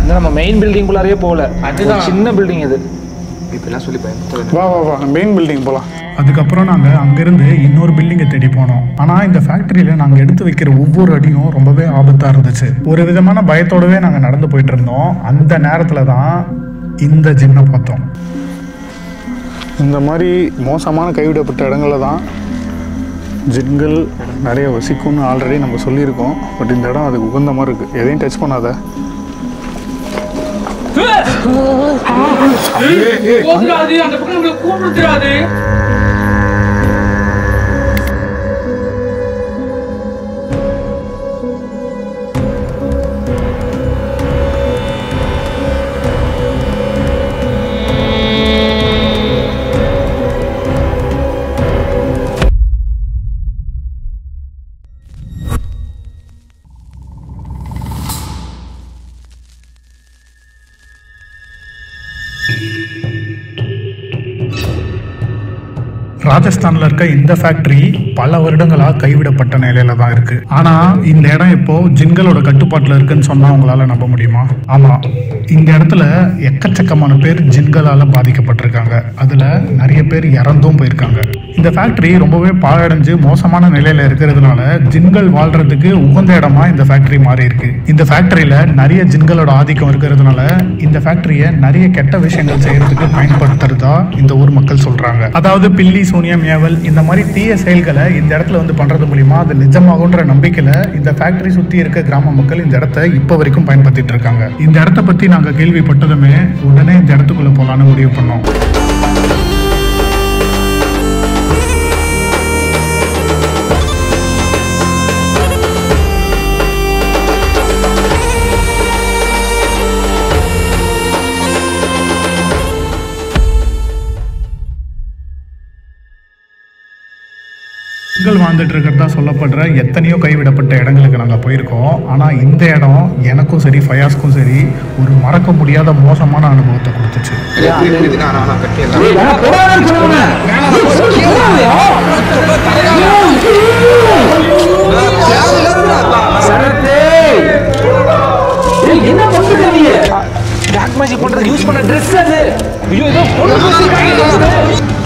நம்ம main building குள்ளாரே போகல, அதுதான் சின்ன பில்டிங் இது. இப்பெல்லாம் சொல்லி வா வா வா மெயின் பில்டிங் போகலாம். அதுக்கப்புறம் நாங்கள் அங்கேருந்து இன்னொரு பில்டிங்கை தேடி போனோம். ஆனால் இந்த ஃபேக்ட்ரியில் நாங்கள் எடுத்து வைக்கிற ஒவ்வொரு அடியும் ரொம்பவே ஆபத்தாக இருந்துச்சு. ஒரு விதமான பயத்தோடவே நாங்கள் நடந்து போயிட்டு இருந்தோம். அந்த நேரத்தில் தான் இந்த ஜின்னை பார்த்தோம். இந்த மாதிரி மோசமான கைவிடப்பட்ட இடங்களில் தான் ஜின்கள் நிறைய வசிக்கும்னு ஆல்ரெடி நம்ம சொல்லியிருக்கோம். பட் இந்த இடம் அதுக்கு உகந்த மாதிரி இருக்குது. எதையும் டச் பண்ணாத. அந்த பக்கம் கூப்பிடுறாது. ராஜஸ்தான்ல இருக்க இந்த ஃபேக்டரி பல வருடங்களா கைவிடப்பட்ட நிலையில தான் இருக்கு. ஆனா இந்த இடம் இப்போ ஜின்களோட கட்டுப்பாட்டுல இருக்குன்னு சொன்னா உங்களால நம்ப முடியுமா? ஆமா, இந்த இடத்துல எக்கச்சக்கமான பேர் ஜின்களால பாதிக்கப்பட்டிருக்காங்க. அதுல நிறைய பேர் இறந்தும் போயிருக்காங்க. இந்த ஃபேக்டரி ரொம்பவே பாழடைஞ்சு மோசமான நிலையில இருக்கிறதுனால ஜின்கள் வாழ்றதுக்கு உகந்த இடமா இந்த ஃபேக்டரி மாறி இருக்கு. இந்த ஃபேக்டரியில நிறைய ஜின்களோட ஆதிக்கம் இருக்கிறதுனால இந்த ஃபேக்டரியை நிறைய கெட்ட விஷயங்கள் செய்யறதுக்கு பயன்படுத்துறதா இந்த ஊர் மக்கள் சொல்றாங்க. அதாவது பில்லி, சூனியம், ஏவல் இந்த மாதிரி தீய செயல்களை இந்த இடத்துல வந்து பண்றது மூலியமா அது நிஜமாகுன்ற நம்பிக்கையில இந்த ஃபேக்டரி சுத்தி இருக்க கிராம மக்கள் இந்த இடத்த இப்ப வரைக்கும் பயன்படுத்திட்டு இருக்காங்க. இந்த இடத்த பத்தி நாங்க கேள்விப்பட்டதுமே உடனே இந்த இடத்துக்குள்ள போலான்னு முடிவு பண்ணோம். ஜின்கள் வாழ்ந்துட்டு இருக்கிறதா சொல்லப்படுற எத்தனையோ கைவிடப்பட்ட இடங்களுக்கு நாங்கள் போயிருக்கோம். ஆனால் இந்த இடம் எனக்கும் சரி ஃபயாஸ்க்கும் சரி ஒரு மறக்க முடியாத மோசமான அனுபவத்தை கொடுத்துச்சு.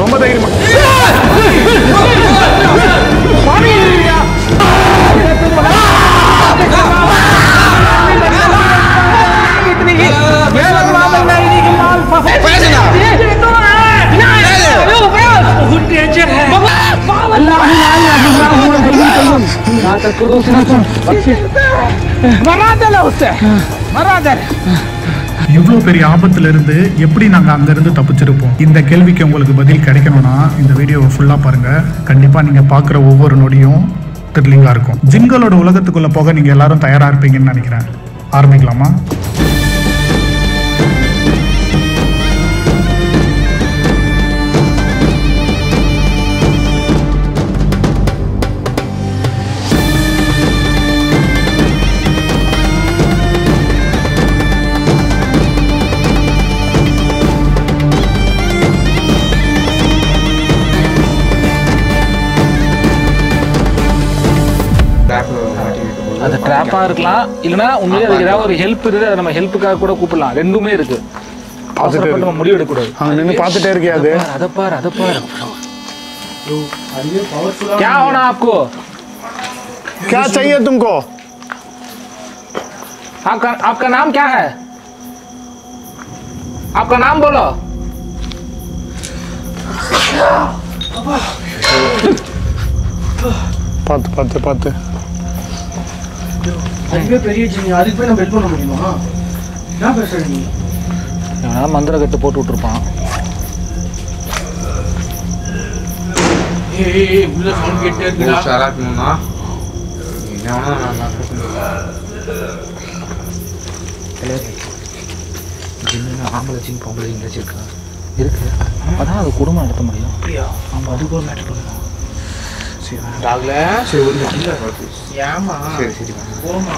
ரொம்ப தைரியமா இவ்வளோ பெரிய ஆபத்துல இருந்து எப்படி நாங்கள் அங்கிருந்து தப்பிச்சிருப்போம்? இந்த கேள்விக்கு உங்களுக்கு பதில் கிடைக்கணும்னா இந்த வீடியோவை ஃபுல்லாக பாருங்க. கண்டிப்பாக நீங்கள் பார்க்குற ஒவ்வொரு நொடியும் த்ரில்லிங்காக இருக்கும். ஜின்களோட உலகத்துக்குள்ளே போக நீங்கள் எல்லாரும் தயாராக இருப்பீங்கன்னு நினைக்கிறேன். ஆரம்பிக்கலாமா? அது ட்ராப்பா இருக்கலாம், இல்லைன்னா உண்மையிலே அதுக்கு ஏதாவது ஒரு ஹெல்ப் இருக்குது, அதை நம்ம ஹெல்ப்புக்காக கூட கூப்பிடலாம். ரெண்டுமே இருக்கு. அவசரப்பட்டு நம்ம முடிவு எடுக்கக்கூடாது. அங்கே நின்று பார்த்துட்டே இருக்கியா? அது அதை பாரு, அதை பாரு. क्या होना आपको? क्या चाहिए तुमको? आपका नाम क्या है? आपका नाम बोलो. பார்த்து பார்த்து பார்த்து. அதுவே பெரிய ஜின், அதுக்கு போய் நம்ம ஹெல்ப் பண்ண முடியுமா? என்ன பேசுற நீ? மந்திர கட்டு போட்டு விட்டுருப்பான். உள்ள சவுண்ட் கேட்டே இருக்குடா. சராக்கணும்னா என்ன ஆம்பளை ஜின் பொம்பளை ஜின் வச்சிருக்கா இருக்கு. அதான் அது குடும்பம் நடத்த முடியும். அப்படியா? நம்ம அதுக்கு ஒரு மேட்டர் பண்ணுவோம். சரி டாக்ல சரி ஒரு இல்லை ஏமா சரி சரி போமா.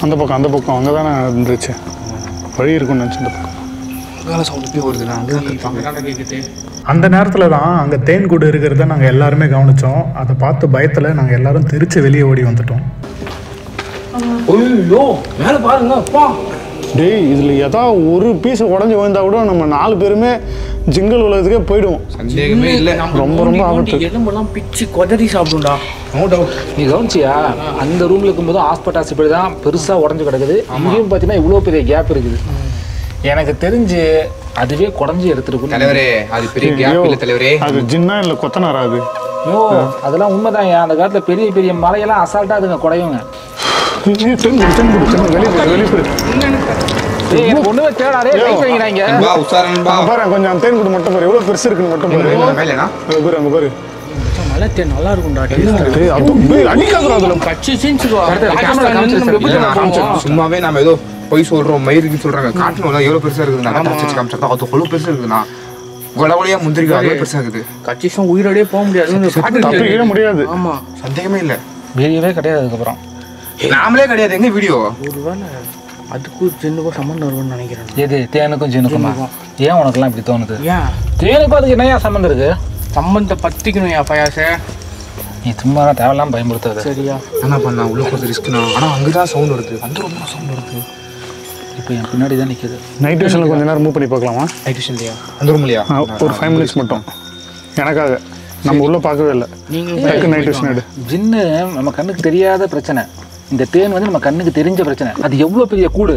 அந்த பக்கம் அங்கே தானே இருந்துச்சு. வழி இருக்கும்னு நினச்சி அந்த பக்கம் வேலை சவுண்ட் போய் வருதுண்ணா. அங்கே தான் கேட்குது. அந்த நேரத்தில் தான் அங்கே தேன் கூடு இருக்கிறத நாங்கள் எல்லாருமே கவனித்தோம். அதை பார்த்து பயத்தில் நாங்கள் எல்லாரும் தெரிச்சு வெளியே ஓடி வந்துட்டோம். ஐயோ மேலே பாருங்க அப்பா. டேய் இதில் ஏதாவது ஒரு பீஸ் உடஞ்சி விழுந்தா கூட நம்ம 4 பேருமே ஜிங்கல் உலகத்துக்கே போயிடுவோம். சந்தேகமே இல்லை. ரொம்ப ரொம்ப ஆபத்து. எலும்பெல்லாம் பிச்சு கொதறி சாப்பிடும்டா. No doubt. நீ கவனிச்சியா அந்த ரூம்ல இருக்கும்போது ஹாஸ்பிட்டால்ஸ் இப்படி தான் பெருசாக உடஞ்சி கிடக்குது. இங்கேயும் பார்த்தீங்கன்னா இவ்வளோ பெரிய கேப் இருக்குது. எனக்கு தெரிஞ்சு அதுவே குடஞ்சி எடுத்துருக்கும் தலைவரே. அது பெரிய கேப் இல்லை தலைவரே. அது ஜின்னா இல்லை கொத்தனாரா அது? ஐயோ அதெல்லாம் உண்மைதான். அந்த காலத்தில் பெரிய பெரிய மலையெல்லாம் அசால்ட்டாக அதுங்க குடையுங்க. எனக்கு ஒண்ணுமே தேடாதே. பாரு கொஞ்சம் தேன் கூடு மட்டும் பாரு எவ்வளவு பெருசு இருக்குன்னு மட்டும் பாரு. அங்க பாரு மலை தேன் நல்லா இருக்கும்டா. சும்மாவே நம்ம ஏதோ பொய் சொல்றோம் மயிருக்கு சொல்றாங்க. காட்டணும் எவ்வளவு பெருசா இருக்குதுண்ணா. காமிச்சா அது அவ்வளவு பெருசா இருக்குதுண்ணா. கொலவழியா முந்திரிக்கா அவ்வளவு பெருசா இருக்குது. கட்சிஷம் உயிரோடய போக முடியாது. முடியாது. ஆமா சந்தேகமே இல்லை. வீடியோவே கிடையாது. அதுக்கப்புறம் நாமளே கிடையாது. எங்க வீடியோ? ஒருவேளை அதுக்கும் ஜின்னுக்கும் சம்மந்தம் இருக்கும்னு நினைக்கிறேன். எது தேனுக்கும் ஜின்னுக்குமா? ஏன் உனக்குலாம் இப்படி தோணுது? ஏன் தேனுக்கும் அதுக்கு என்னையா சம்மந்தம் இருக்கு? சம்பந்தத்தை பத்திக்கணும் என் பயாசே. நீ சும்மா தேவையில்லாம பயன்படுத்தாது. சரியா என்ன பண்ணா உள்ள கொஞ்சம் ரிஸ்க்னா. ஆனா அங்கதான் சவுண்ட் வருது. அந்த ரொம்ப சவுண்ட் வருது. இப்போ என் பின்னாடி தான் நிற்குது. நைட் விஷனில் கொஞ்சம் நேரம் மூவ் பண்ணி பார்க்கலாமா? நைட் விஷன்லையா? அந்த ரூம்லையா? ஒரு 5 minutes மட்டும் எனக்காக. நம்ம உள்ள பார்க்கவே இல்லை. நீங்களும் நைட் விஷன் எடு. ஜின்னு நம்ம கண்ணுக்கு தெரியாத பிரச்சனை. இந்த தேன் வந்து நம்ம கண்ணுக்கு தெரிஞ்ச பிரச்சனை. அது எவ்வளோ பெரிய கூடு.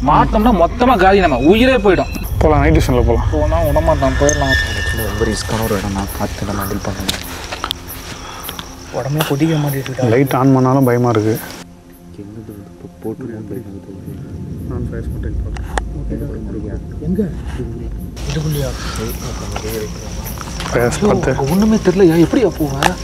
மாட்டோம்னா மொத்தமாக காலி. நம்ம உயிரே போயிடும். போகலாம் நைட் விஷனில் போகலாம். போனால் உடமாட்டான் போயிடலாம். ரொம்ப ரிஸ்க்கான ஒரு இடம். நான் பார்த்து நம்ம ஹேண்டில் பண்ணணும். உடம்புல கொதிக்க மாட்டேங்குது. லைட் ஆன் பண்ணாலும் பயமாக இருக்குது. எங்க இதுக்குள்ளையா? பார்த்து ஒன்றுமே தெரியலையா? எப்படியா போவேன்?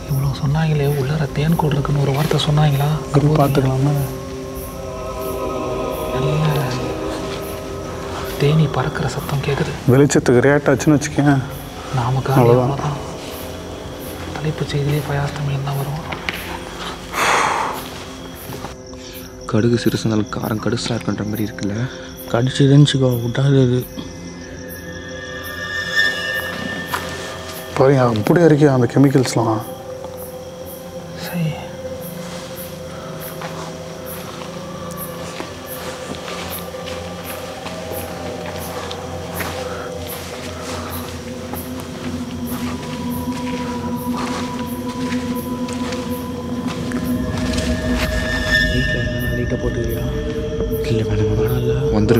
இவ்வளோ சொன்னாங்களே உள்ளார தேன் கூடு இருக்குன்னு ஒரு வார்த்தை சொன்னாங்களா? பார்த்துக்கலாமா? நல்ல தேனி பறக்கிற சத்தம் கேட்குது. வெளிச்சத்துக்கு ரேட் ஆச்சுன்னு வச்சுக்கேன். நாம அவ்வளோதான். தலைப்பு செய்தியே ஃபயாஸ் தமிழ் தான் வரும். கடுகு சிறுசுனாலும் காரம் கடுசாக இருக்குன்ற மாதிரி இருக்குல்ல. கடிச்சு இருந்துச்சுக்கோ விட்டாது. அது பாருங்க அப்படியே இருக்கே அந்த கெமிக்கல்ஸ்லாம். சரி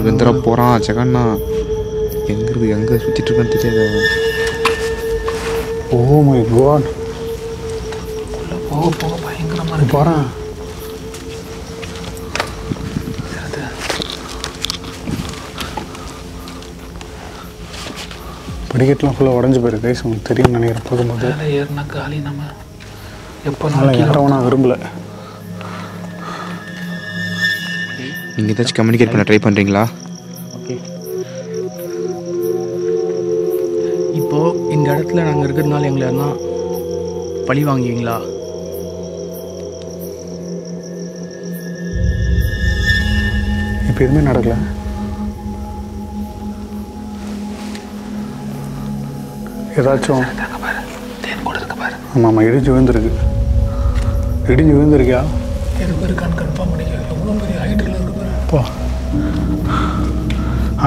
வந்துட போகிறான் ஜெகன்னா. எங்கே சுற்றிட்டு இருக்கான்னு தெரியாது. Oh my God. போக போக பயங்கரமாக இருக்கு. பாரு படிக்கட்டுலாம் ஃபுல்லாக உடஞ்சி போயிருக்கு. கைஸ் உங்களுக்கு தெரியும்னு நினைக்கிறேன். போகும்போது மேலே ஏறினா காலி. நம்ம எப்போ அதனால் யாரும் நான் விரும்பலை. நீங்கள் ஏதாச்சும் கம்யூனிகேட் பண்ண ட்ரை பண்ணுறீங்களா? ஓகே. இப்போது இந்த இடத்துல நாங்கள் இருக்கிறதுனால எங்களை எல்லாம் பழி வாங்குவீங்களா? இப்போ எதுவுமே நடக்கல. ஏதாச்சும் தேன் கூட இருக்கு பாரு. ஆமாம் ஆமாம் இடிஞ்சு விழுந்துருக்கு. இடிஞ்சு விழுந்துருக்கியா? இருக்கு இருக்கான்னு கன்ஃபார்ம் பண்ணிக்க. எவ்வளோ பெரிய ஹைட்டில் இருக்கு பாரு. அப்பா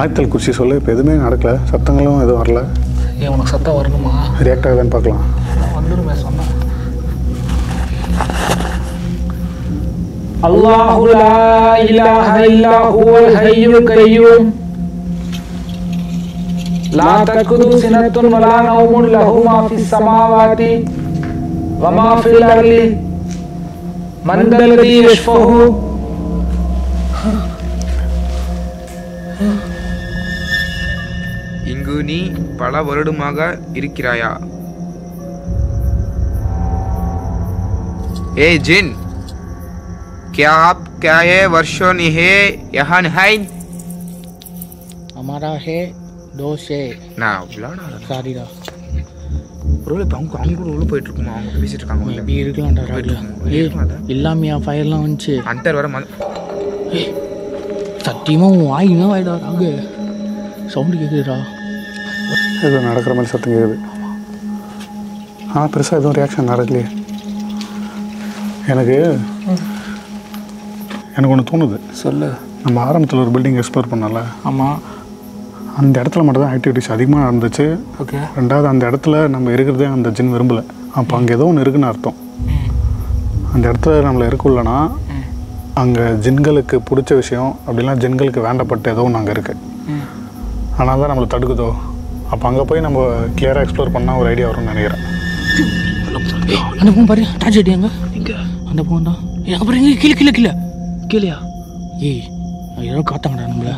ஆயத்தல் குச்சி சொல்லு. இப்போ எதுவுமே நடக்கல. சத்தங்களும் எதுவும் வரல. ஏன் உனக்கு சத்தம் வரணுமா? ரியாக்ட் ஆகுதான்னு பார்க்கலாம். வந்துடுமே சொன்னேன். அல்லாஹு லா இலாஹ இல்லா ஹுவல் ஹய்யுல் கய்யூம் லா தகுது சினத்துன் வலா நௌமுன் லஹு மா ஃபிஸ் ஸமாவாதி வ மா ஃபில் அர்லி மன் தல்லதி யஷ்ஃபஹு. இங்கு நீ பல வருடமாக இருக்கிறாயா? ए जिन, क्या आप क्या है वर्षों है यहाँ है? हमारा है दोस्त है நான் விளையாட சாரிடா. ஒருவேளை இப்போ அவங்க கூட உள்ள போயிட்டு இருக்குமா? அவங்க பேசிட்டு இருக்காங்க. இப்படி இருக்கலாம்டா ராஜா. இல்லாமையா ஃபயர்லாம் வந்துச்சு. அண்டர் வர ஏய் சத்தியமாக உன் வாயினா வாயிடா அங்கே சவுண்டு கேட்குதுடா. ஏதோ நடக்கிற மாதிரி சத்தம் கேட்குது. ஆனால் பெருசாக எதுவும் ரியாக்ஷன் நடக்கலையே. எனக்கு ஒன்று தோணுது. சொல்லு. நம்ம ஆரம்பத்தில் ஒரு பில்டிங் எக்ஸ்ப்ளோர் பண்ணல, ஆமாம். அந்த இடத்துல மட்டும் தான் ஆக்டிவிட்டிஸ் அதிகமாக நடந்துச்சு. ஓகே. ரெண்டாவது அந்த இடத்துல நம்ம இருக்கிறதே அந்த ஜின் விரும்பலை. அப்போ அங்கே ஏதோ ஒன்று இருக்குன்னு அர்த்தம். அந்த இடத்துல நம்மளை இருக்குள்ளனா அங்கே ஜின்களுக்கு பிடிச்ச விஷயம் அப்படிலாம் ஜின்களுக்கு வேண்டப்பட்ட ஏதோ ஒன்று அங்கே இருக்குது. ஆனால் தான் நம்மளை தடுக்குதோ. அப்போ அங்கே போய் நம்ம கிளியராக எக்ஸ்ப்ளோர் பண்ணால் ஒரு ஐடியா வரும்னு நினைக்கிறேன். அந்த பூ பாரு டார்ச் அடியாங்க இங்கே அந்த பூ தான். அப்புறம் எங்கே கீழே கீழே கீழே கீழேயா? ஏய் ஏதோ காத்தாங்கடா நம்மள.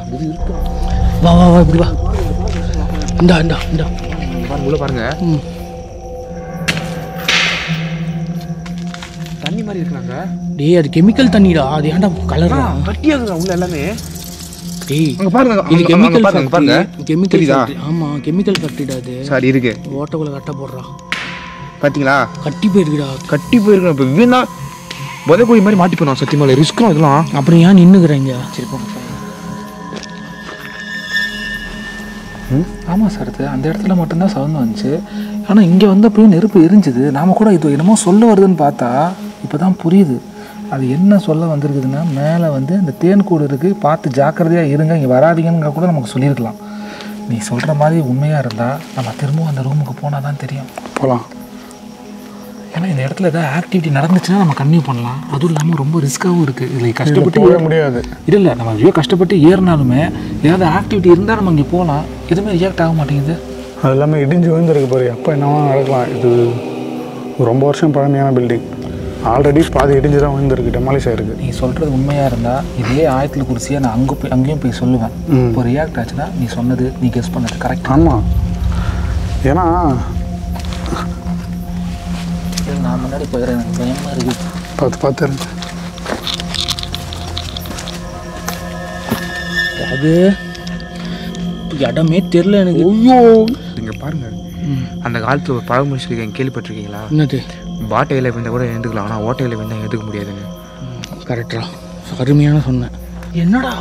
வா வா வா இப்படி வா. இந்தா இந்தா இந்தா உள்ள பாருங்க. தண்ணி மாதிரி இருக்குனாங்க. டேய் அது கெமிக்கல் தண்ணிடா. அது ஏன்டா கலரா கட்டியாகுதா உள்ள எல்லாமே? டேய் அங்க பாருங்க. இது கெமிக்கல் பாருங்க பாருங்க. கெமிக்கல் ஆமா கெமிக்கல் ஃபேக்டரிடா அது. சாரி இருக்கு. ஓட்டக்குள்ள கட்ட போடுறா. பாத்தீங்களா? கட்டி போயிருக்குடா. கட்டி போயிருக்கணும். இப்போ வீணா புதைக்குழி மாதிரி மாட்டி போனோம். சத்தியமாக ரிஸ்க்கும் இதெல்லாம். அப்புறம் ஏன் நின்றுக்குறீங்க? சரி போங்க. ஆமாம் சார், அந்த இடத்துல மட்டும்தான் சவுண்ட் வந்துச்சு. ஆனால் இங்கே வந்தப்பயும் நெருப்பு எரிஞ்சுது. நாம் கூட இது என்னமோ சொல்ல வருதுன்னு பார்த்தா இப்போ தான் புரியுது. அது என்ன சொல்ல வந்திருக்குதுன்னா, மேலே வந்து இந்த தேன் கூடு இருக்குது, பார்த்து ஜாக்கிரதையாக இருங்க, இங்கே வராதிங்கன்னு கூட நமக்கு சொல்லியிருக்கலாம். நீ சொல்கிற மாதிரி உண்மையாக இருந்தால் நம்ம திரும்பவும் அந்த ரூமுக்கு போனால் தான் தெரியும். போகலாம். ஏன்னா இந்த இடத்துல ஏதாவது ஆக்டிவிட்டி நடந்துச்சுன்னா நம்ம கன்டினியூ பண்ணலாம். அதுவும் இல்லாமல் ரொம்ப ரிஸ்க்காகவும் இருக்குது. இதில் கஷ்டப்பட்டு போக முடியாது. இல்லை நம்ம ஐயோ கஷ்டப்பட்டு ஏறினாலுமே ஏதாவது ஆக்டிவிட்டி இருந்தால் நம்ம இங்கே போகலாம். எதுவுமே ரியாக்ட் ஆக மாட்டேங்குது. அது எல்லாமே இடிஞ்சு விழுந்துருக்கு பாரு. அப்போ என்னவா நடக்கலாம். இது ரொம்ப வருஷம் பழமையான பில்டிங். ஆல்ரெடி பாதி இடிஞ்சு தான் விழுந்துருக்கு, டெமாலிஷ் ஆகிருக்கு. நீ சொல்கிறது உண்மையாக இருந்தால் இதே ஆயத்தில் குறிச்சியாக நான் அங்கேயும் போய் சொல்லுவேன். இப்போ ரியாக்ட் ஆச்சுன்னா நீ சொன்னது, நீ கெஸ் பண்ணது கரெக்ட். ஆமாம். ஏன்னா நான் முன்னாடி போயிடுறேன், எனக்கு பயமாக இருக்குது. பார்த்து அது இடமே தெரில எனக்கு. ஐயோ இங்கே பாருங்க. அந்த காலத்தில் ஒரு பழமொழி சொல்லியிருக்கேன், கேள்விப்பட்டிருக்கீங்களா? என்னது? பாட்டையில் விழுந்தால் கூட எழுந்துக்கலாம், ஆனால் ஓட்டையில் விழுந்தால் எழுதுக்க முடியாதுங்க. கரெக்டா, அருமையான சொன்னேன். என்னடா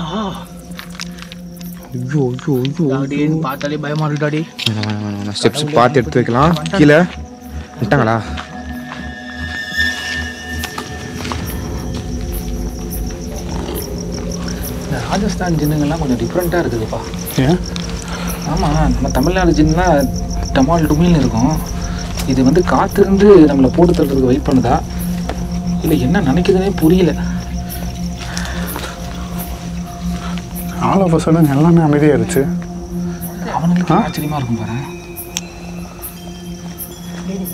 ஐயோ ஐயோ ஐயோ பார்த்தாலே பயமா இருக்குடாடி. ஸ்டெப்ஸ் பார்த்து எடுத்து வைக்கலாம். கீழே விட்டாங்களா? இந்த ராஜஸ்தான் ஜின்னுங்கள்லாம் கொஞ்சம் டிஃப்ரெண்ட்டாக இருக்குதுப்பா. ஏன்? ஆமாம், நம்ம தமிழ்நாடு ஜின்னா டமால் டுமில்னு இருக்கும். இது வந்து காத்திருந்து நம்மளை போட்டு தள்ளுறதுக்கு வெயிட் பண்ணுதா இல்லை என்ன நினைக்குதுன்னே புரியல. ஆல் ஆஃப் அ சடன் எல்லாமே அமைதியாகிடுச்சு. அவனுக்கு ஆச்சரியமாக இருக்கும் பாரு.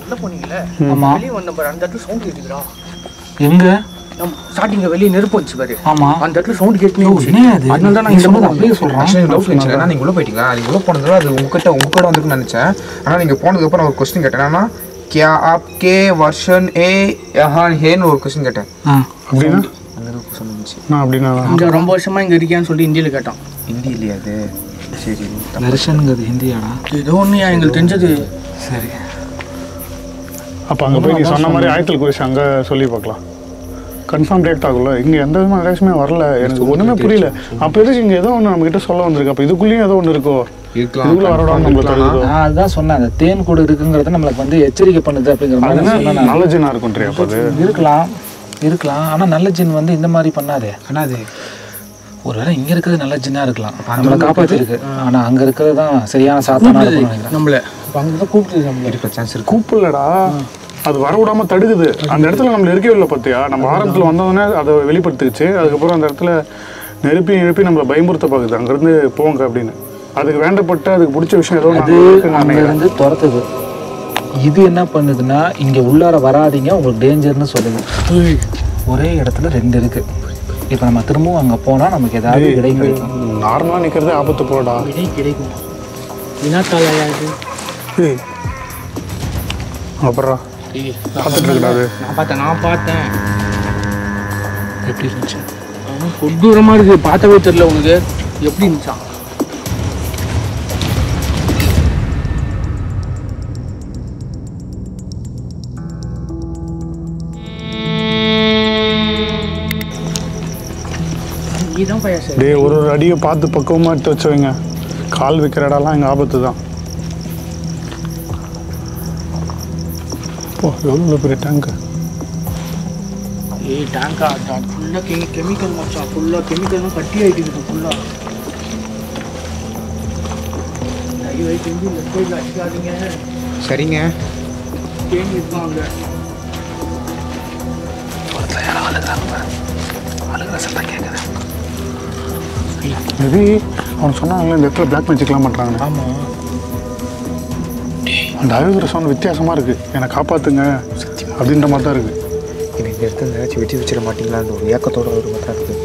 உள்ள போனீங்கல்ல, ஆமாம். வெளியே வந்த பாரு, அந்த இடத்துல சவுண்ட் கேட்டுக்கிறா. எங்கே? ஸ்டார்டிங்ல வெளியே நெருப்பு வந்துச்சு பாரு. ஆமாம், அந்த இடத்துல சவுண்ட் கேட்டு அதனால தான் நான் இந்த மாதிரி அப்படியே சொல்கிறேன். ஆக்சுவலி டவுட் இருந்துச்சு. ஏன்னா நீங்கள் உள்ளே போயிட்டீங்களா? நீங்கள் உள்ளே போனதுல அது உங்ககிட்ட வந்துருக்குன்னு நினச்சேன். ஆனால் நீங்கள் போனதுக்கப்புறம் ஒரு கொஸ்டின் கேட்டேன். என்னன்னா क्या आपके वर्षन ए यहाँ हेன்னு ஒரு கொஸ்டின் கேட்டேன். அப்படின்னா அந்த கொஸ்டின் இருந்துச்சு. நான் அப்படின்னா இங்கே ரொம்ப வருஷமா இங்கே இருக்கியான்னு சொல்லி இந்தியில் கேட்டான். ஹிந்தி இல்லையா அது? சரி, தர்ஷனுங்கிறது ஹிந்தியாடா? ஏதோ ஒன்று எங்களுக்கு தெரிஞ்சது. சரி, அப்போ அங்கே போய் நீ சொன்ன மாதிரி ஆயத்தில் குறிச்சு அங்கே சொல்லி பார்க்கலாம். கன்ஃபார்ம் ரியாக்ட் ஆகும்ல. இங்கே எந்த விதமான ரியாக்ஷனுமே வரல. எனக்கு ஒன்றுமே புரியல. அப்போ எதுக்கு இங்கே ஏதோ ஒன்று நம்மகிட்ட சொல்ல வந்திருக்கு? அப்போ இதுக்குள்ளேயும் ஏதோ ஒன்று இருக்கோ? இதுக்குள்ளே வரடான்னு நம்மளை தருதோ? நான் அதுதான் சொன்னேன், அந்த தேன் கூடு இருக்குங்கிறத நம்மளுக்கு வந்து எச்சரிக்கை பண்ணுது அப்படிங்கிற மாதிரி சொன்னேன். நல்ல ஜின்னா இருக்குன்றியா? அப்போ அது இருக்கலாம். ஆனால் நல்ல ஜின் வந்து இந்த மாதிரி பண்ணாதே. ஆனால் அது ஒருவேளை இங்கே இருக்கிறது நல்ல ஜின்னாக இருக்கலாம், நம்மளை காப்பாற்றிருக்கு. ஆனால் அங்கே இருக்கிறது தான் சரியான சாத்தானா இருக்கும்னு நினைக்கிறேன். நம்மள அங்கே தான் கூப்பிட்டு நம்மள இருக்க சான்ஸ் இருக்கு. கூப்பிடலடா, அது வர விடாமல் தடுக்குது. அந்த இடத்துல நம்மள இருக்கவே இல்லை பார்த்தியா? நம்ம ஆரம்பத்தில் வந்தோடனே அதை வெளிப்படுத்துச்சு. அதுக்கப்புறம் அந்த இடத்துல நெருப்பி நம்மளை பயமுறுத்த பார்க்குது, அங்கேருந்து போங்க அப்படின்னு. அதுக்கு வேண்டப்பட்ட அதுக்கு பிடிச்ச விஷயம் ஏதோ அது அங்கேருந்து துரத்துது. இது என்ன பண்ணுதுன்னா, இங்கே உள்ளார வராதிங்க, உங்களுக்கு டேஞ்சர்னு சொல்லுது. ஒரே இடத்துல 2 இருக்குது. இப்போ நம்ம திரும்பவும் அங்கே போனால் நமக்கு ஏதாவது விடை கிடைக்கும். நார்மலாக நிற்கிறதே ஆபத்து போடா. விடை கிடைக்கும். வினாத்தாலையா இது? ஏய் அப்புறம் பார்த்துட்டு இருக்கக்கூடாது. நான் பார்த்தேன். எப்படி இருந்துச்சு? கொடூரமாக இருக்குது, பார்த்தவே தெரியல உனக்கு. எப்படி இருந்துச்சா? இதான் பையன் சார். டேய் ஒரு அடியை பார்த்து பக்குவமாக எடுத்து வச்சு வைங்க. கால் வைக்கிற இடம்லாம் எங்கள் ஆபத்து தான். ஓ எவ்வளோ பெரிய டேங்கு. ஏய் டேங்கா ஃபுல்லாக கெமிக்கல் மச்சான். ஃபுல்லாக கெமிக்கல்லாம் கட்டி ஆகிட்டு இருக்கு ஃபுல்லாக. தயவு செஞ்சு லெஃப்ட் சைடில் அடிக்காதீங்க. சரிங்க. தேங்கி இருப்பாங்க. மேபி அவன் சொன்னாங்களே இந்த இடத்துல பிளாக் மேஜிக்லாம் பண்ணுறாங்க. ஆமாம். அந்த அழுகிற சவுண்ட் வித்தியாசமாக இருக்குது. என்னை காப்பாற்றுங்க அப்படின்ற மாதிரி தான் இருக்குது. எனக்கு இந்த இடத்துல ஏதாச்சும் வெட்டி வச்சிட மாட்டீங்களான்னு ஒரு ஏக்கத்தோட ஒரு மாதிரி இருக்குது.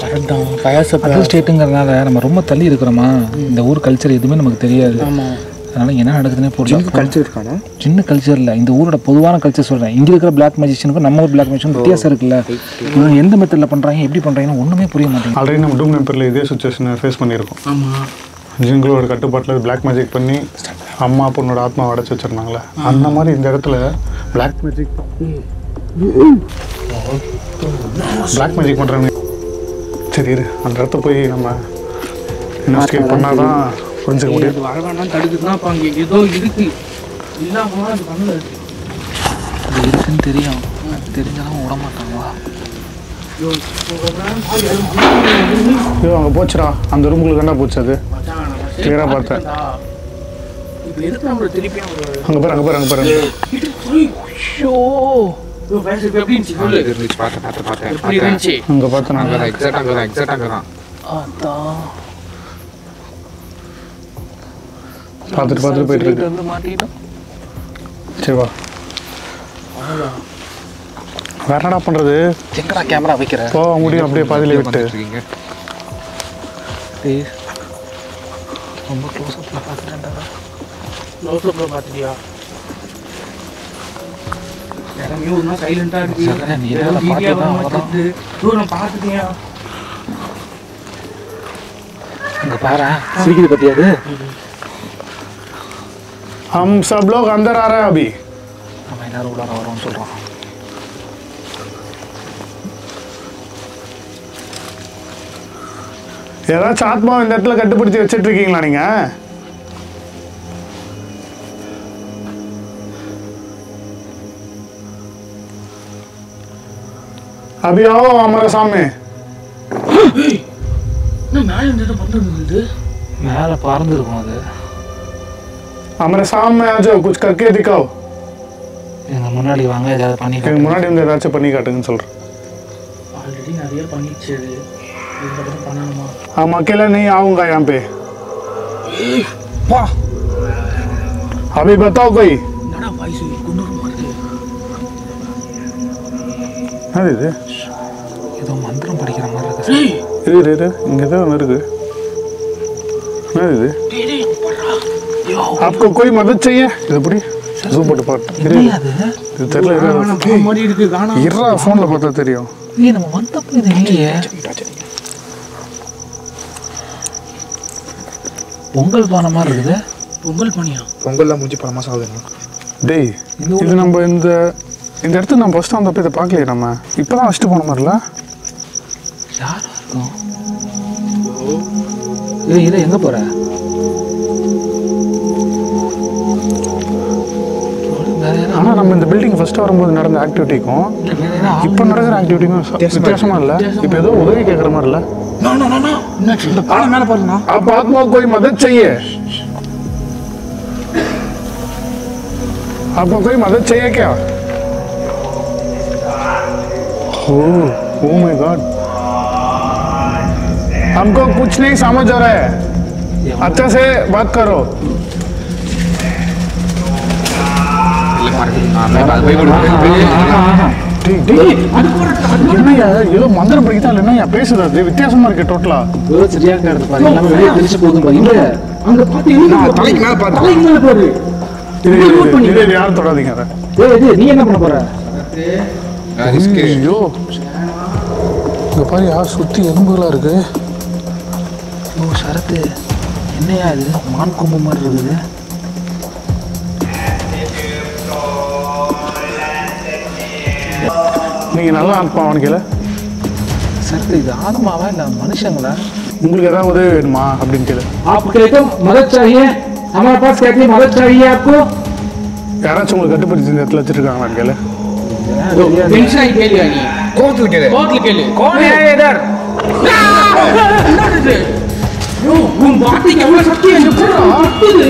கரெக்ட் தான். பயாச அதர் ஸ்டேட்டுங்கிறதுனால நம்ம ரொம்ப தள்ளி இருக்கிறோமா, இந்த ஊர் கல்ச்சர் எதுவுமே நமக்கு தெரியாது. ஆமாம். அதனால என்ன நடக்குதுன்னே புரியல. கல்ச்சர் இருக்கானே சின்ன கல்ச்சர் இல்லை, இந்த ஊரோட பொதுவான கல்ச்சர் சொல்கிறேன். இங்கே இருக்கிற பிளாக் மேஜிஷியனுக்கும் நம்ம ஊர் பிளாக் மேஜிஷனுக்கும் வித்தியாசம் இருக்குல்ல. இவங்க எந்த மெத்தடில் பண்ணுறாங்க, எப்படி பண்ணுறாங்கன்னு ஒன்றுமே புரிய மாட்டேங்குது. ஆல்ரெடி நம்ம டூம் நம்பரில் இதே சுச்சுவேஷனை ஃபேஸ் பண்ணியிருக்கோம். ஆமாம். ஜின்களோட கட்டுப்பாட்டில் பிளாக் மேஜிக் பண்ணி அம்மா பொண்ணோட ஆத்மாவை அடைச்சி வச்சிருந்தாங்களே, அந்த மாதிரி இந்த இடத்துல பிளாக் மேஜிக் பண்ணுறாங்க. சரி இரு, அந்த இடத்த போய் நம்ம இன்வெஸ்டிகேட் பண்ணால் தான் புரிஞ்சுக்க முடியும். இது வர வேணாம் தடுக்குதுன்னா அப்போ அங்கே ஏதோ இருக்கு. இல்லாமல் அது பண்ணல இருக்கு. அது இருக்குன்னு தெரியும், தெரிஞ்சாலும் விட மாட்டாங்களா. ஐயோ அங்கே போச்சுடா, அந்த ரூமுக்கு என்ன போச்சு அது கிளியராக பார்த்தேன். இப்போ எதுக்கு நம்மளை திருப்பி அங்கே பாரு அங்கே பாரு அங்கே பாரு. எப்படி இருந்துச்சு சொல்லு. இருந்துச்சு. பார்த்தேன். எப்படி இருந்துச்சு? அங்கே பார்த்தேன் அங்கே நாங்கள். தான் எக்ஸாக்ட் அங்கே தான். அதான் பார்த்துட்டு போயிட்டு இருக்கு. வந்து மாட்டிக்கிட்டோம். சரி வா. வேற என்னடா பண்ணுறது? எங்கடா கேமரா வைக்கிறேன் போக முடியும் அப்படியே பாதியில விட்டு. இருக்கீங்க ரொம்ப க்ளோஸ்அப்பில் பார்த்துட்டேன்டா. க்ளோஸ்அப்பில் பார்த்துட்டியா? இறங்கி ஒரு நாள் சைலண்டாக இருக்கு. சரி, நீ இதெல்லாம் பார்த்துதான் அவ்வளோதான். நான் பார்த்துட்டியா? இங்கே பாரு சிரிக்குது பற்றியாது. हम सब लोग अंदर आ रहे हैं अभी. நம்ம எல்லாரும் உள்ளார வரோம்னு சொல்கிறோம். ஏதாச்சும் ஆத்மாவை இந்த இடத்துல கட்டுப்படுத்தி வச்சுட்டு இருக்கீங்களா நீங்க? अभी आओ हमारे सामने. என்ன மேலே இருந்தது பண்ணுறது? மேலே பறந்துருக்கும் அது. हमारे सामने आ जाओ, कुछ करके दिखाओ. எங்கள் முன்னாடி வாங்க, ஏதாவது பண்ணி எனக்கு முன்னாடி வந்து ஏதாச்சும் பண்ணி காட்டுங்கன்னு சொல்றேன். ஆல்ரெடி நிறைய பண்ணிடுச்சு அது. இதுக்கப்புறம் பண்ணணுமா? हम अकेले नहीं आऊंगा यहाँ पे. अभी बताओ कोई. என்னடா வாய்ஸ் கொண்டு வர மாதிரி? என்னது இது? ஏதோ மந்திரம் படிக்கிற மாதிரி இருக்கு. இரு இங்க ஏதோ ஒன்று இருக்கு. என்னது இது? आपको कोई मदद चाहिए? இது எப்படி ஜூம் போட்டு பாட்டு. இது தெரியல. மாதிரி இருக்கு காணா. இருடா ஃபோன்ல பார்த்தா தெரியும். ஏய் நம்ம வந்தப்போ இது இல்லையே. பொங்கல் பானை மாதிரி இருக்குது. பொங்கல் பண்ணியா? பொங்கல்லாம் முடிஞ்சு பல மாதம் ஆகுதுங்க. டேய் இது நம்ம இந்த இடத்துல நம்ம ஃபர்ஸ்ட் வந்தப்போ இதை பார்க்கலையே. நம்ம இப்போதான் ஃபஸ்ட்டு போன மாதிரில. யாரா இருக்கும்? ஏய் இதை எங்கே போகிற? ஆனால் நம்ம இந்த பில்டிங் ஃபர்ஸ்ட் வரும்போது நடந்த ஆக்டிவிட்டிக்கும் இப்போ நடக்கிற ஆக்டிவிட்டிக்கும் வித்தியாசமா இல்லை. இப்போ ஏதோ உதவி கேட்குற மாதிரி இல்லை. மேலே பாருங்கண்ணா. आप आत्मा कोई मदद चाहिए? आपको कोई मदद चाहिए क्या? ओह माय गॉड, हमको कुछ नहीं समझ आ रहा है. अच्छा से बात करो. என்னையா ஏதோ மந்திரம் படிக்கிட்டா இல்லைன்னா பேசுறது வித்தியாசமா இருக்கு. டோட்டலா சரியாக எடுத்து பாரு. எல்லாமே வெளியே தெரிச்சு போகுது பாரு. இல்லை அங்கே பார்த்து தலைக்கு மேலே பார்த்து தலைக்கு மேலே பாரு. இது யாரும் தொடாதீங்க அதை. ஏய் நீ என்ன பண்ண போற? ஐயோ இங்க பாரு யார் சுத்தி எலும்புகளா இருக்கு. ஓ சரத்து என்னையா இது மான் கொம்பு மாதிரி இருக்குது. நீங்க நல்லா அனுப்பா அவனுக்கு. சரத்து இது ஆத்மாவா இல்லை மனுஷங்களா? உங்களுக்கு ஏதாவது உதவி வேணுமா அப்படின்னு கேளு. आपको तो मदद चाहिए हमारे पास कहती मदद चाहिए आपको யாராச்சும் உங்களுக்கு கட்டுப்படுத்தி இந்த இடத்துல வச்சுருக்காங்களான்னு கேளு. டென்ஷன் ஆகி கேள்வி நீ கோவத்தில் கேளு. கோவத்தில் கேளு. कौन है इधर? என்னது யோ உன் பாட்டிக்கு எவ்வளவு சக்தி என்ன படுது?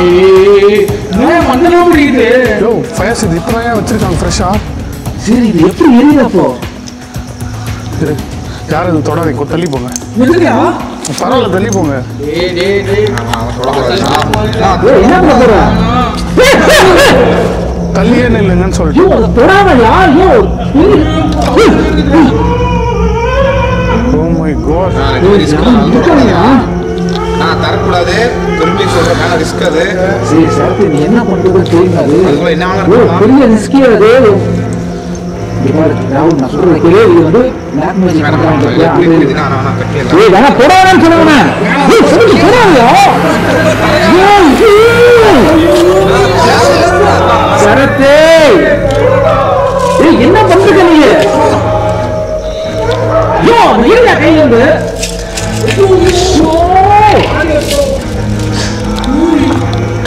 ஏய் மண்ணெல்லாம் முடியுது. யோ ஃபயர்ஸ் இது இப்போ தான் வச்சுருக்காங்க ஃப்ரெஷ்ஷாக. சரி இது எப்படி எரியுதப்போ? சரி யாரும் இது தொடாதீங்க, தள்ளி போங்க. எதுக்குயா? பரவாயில்ல தள்ளி போங்க. டேய் அவன் சொல்லக்கூடாது. என்ன பண்ண போற? தள்ளியே இல்லைங்கன்னு சொல்லிட்டு. ஐயோ அதை தொடாதயா? ஐயோ ஓ மை காட். நான் தரக்கூடாது திரும்பி சொல்றேன். ரிஸ்க் அது. சரி சரத்து நீ என்ன பண்ணுறது தெரியாது. அதுக்குள்ள என்ன ஓ, பெரிய ரிஸ்கே அது. இங்க பாரு, ராகுல், நான் சொல்றது கேளு. இது வந்து black magic பண்றாங்க பாத்தியா? அது ஏய் வேணா போடாதன்னு சொன்னவனே. ஏய் சொல்லு போடாதயா? சரத்து ஏய் என்ன பண்றீங்க நீ? யோ நீங்க கையில இருந்து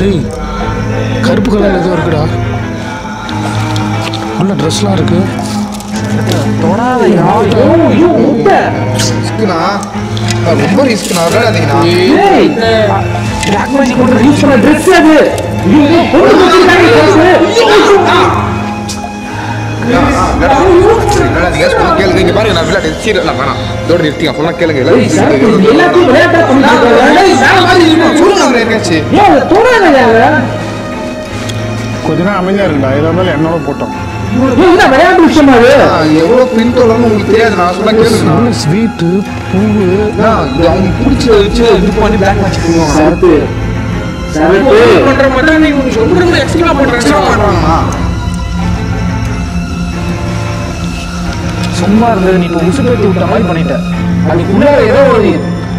டேய் கருப்பு கலர் ஏதோ இருக்குடா. உள்ள ட்ரெஸ்லாம் இருக்கு. தொடாதயா? யோ யோ முட்டை. ரிஸ்க்னா ரொம்ப ரிஸ்க்னா விளையாடாதீங்கண்ணா. ஏய் black magic போட்டு யூஸ் பண்ண Dress அது. ஐயோ பொண்ணு குத்திட்டாங்க விளையாடாதீங்க. சொன்னா கேளுங்க. இங்க பாருங்க நான் விளையாட சீரியல் வேணாம். இதோட நிறுத்திங்க. சொன்னா கேளுங்க. எல்லாத்தையும் விளையாட்டா பண்ணிட்டு சொல்லுங்க அவர் என்னாச்சு. ஏன் தொடாதயா? கொஞ்ச நேரம் அமைதியாக இருக்குடா. எதாக இருந்தாலும் என்னோட போட்டோம். என்ன விளையாட்டு விஷயமா அது? எவ்வளோ பின்தொடர்னு உங்களுக்கு தெரியாது. நான் சொன்னா கேளுங்க. ஸ்வீட்டு பூவு இது அவங்க பிடிச்சத வச்சு இது பண்ணி பிளாக் மேட்ச் பண்ணுவாங்க. சரத்து சரத்து பண்ற மாதிரி நீ சொல்றது எக்ஸ்ட்ரா பண்றாங்க. சும்மா இருந்தது நீ இப்போ உசுப்பேத்தி விட்ட மாதிரி பண்ணிட்ட. அதுக்குள்ள ஏதோ ஒரு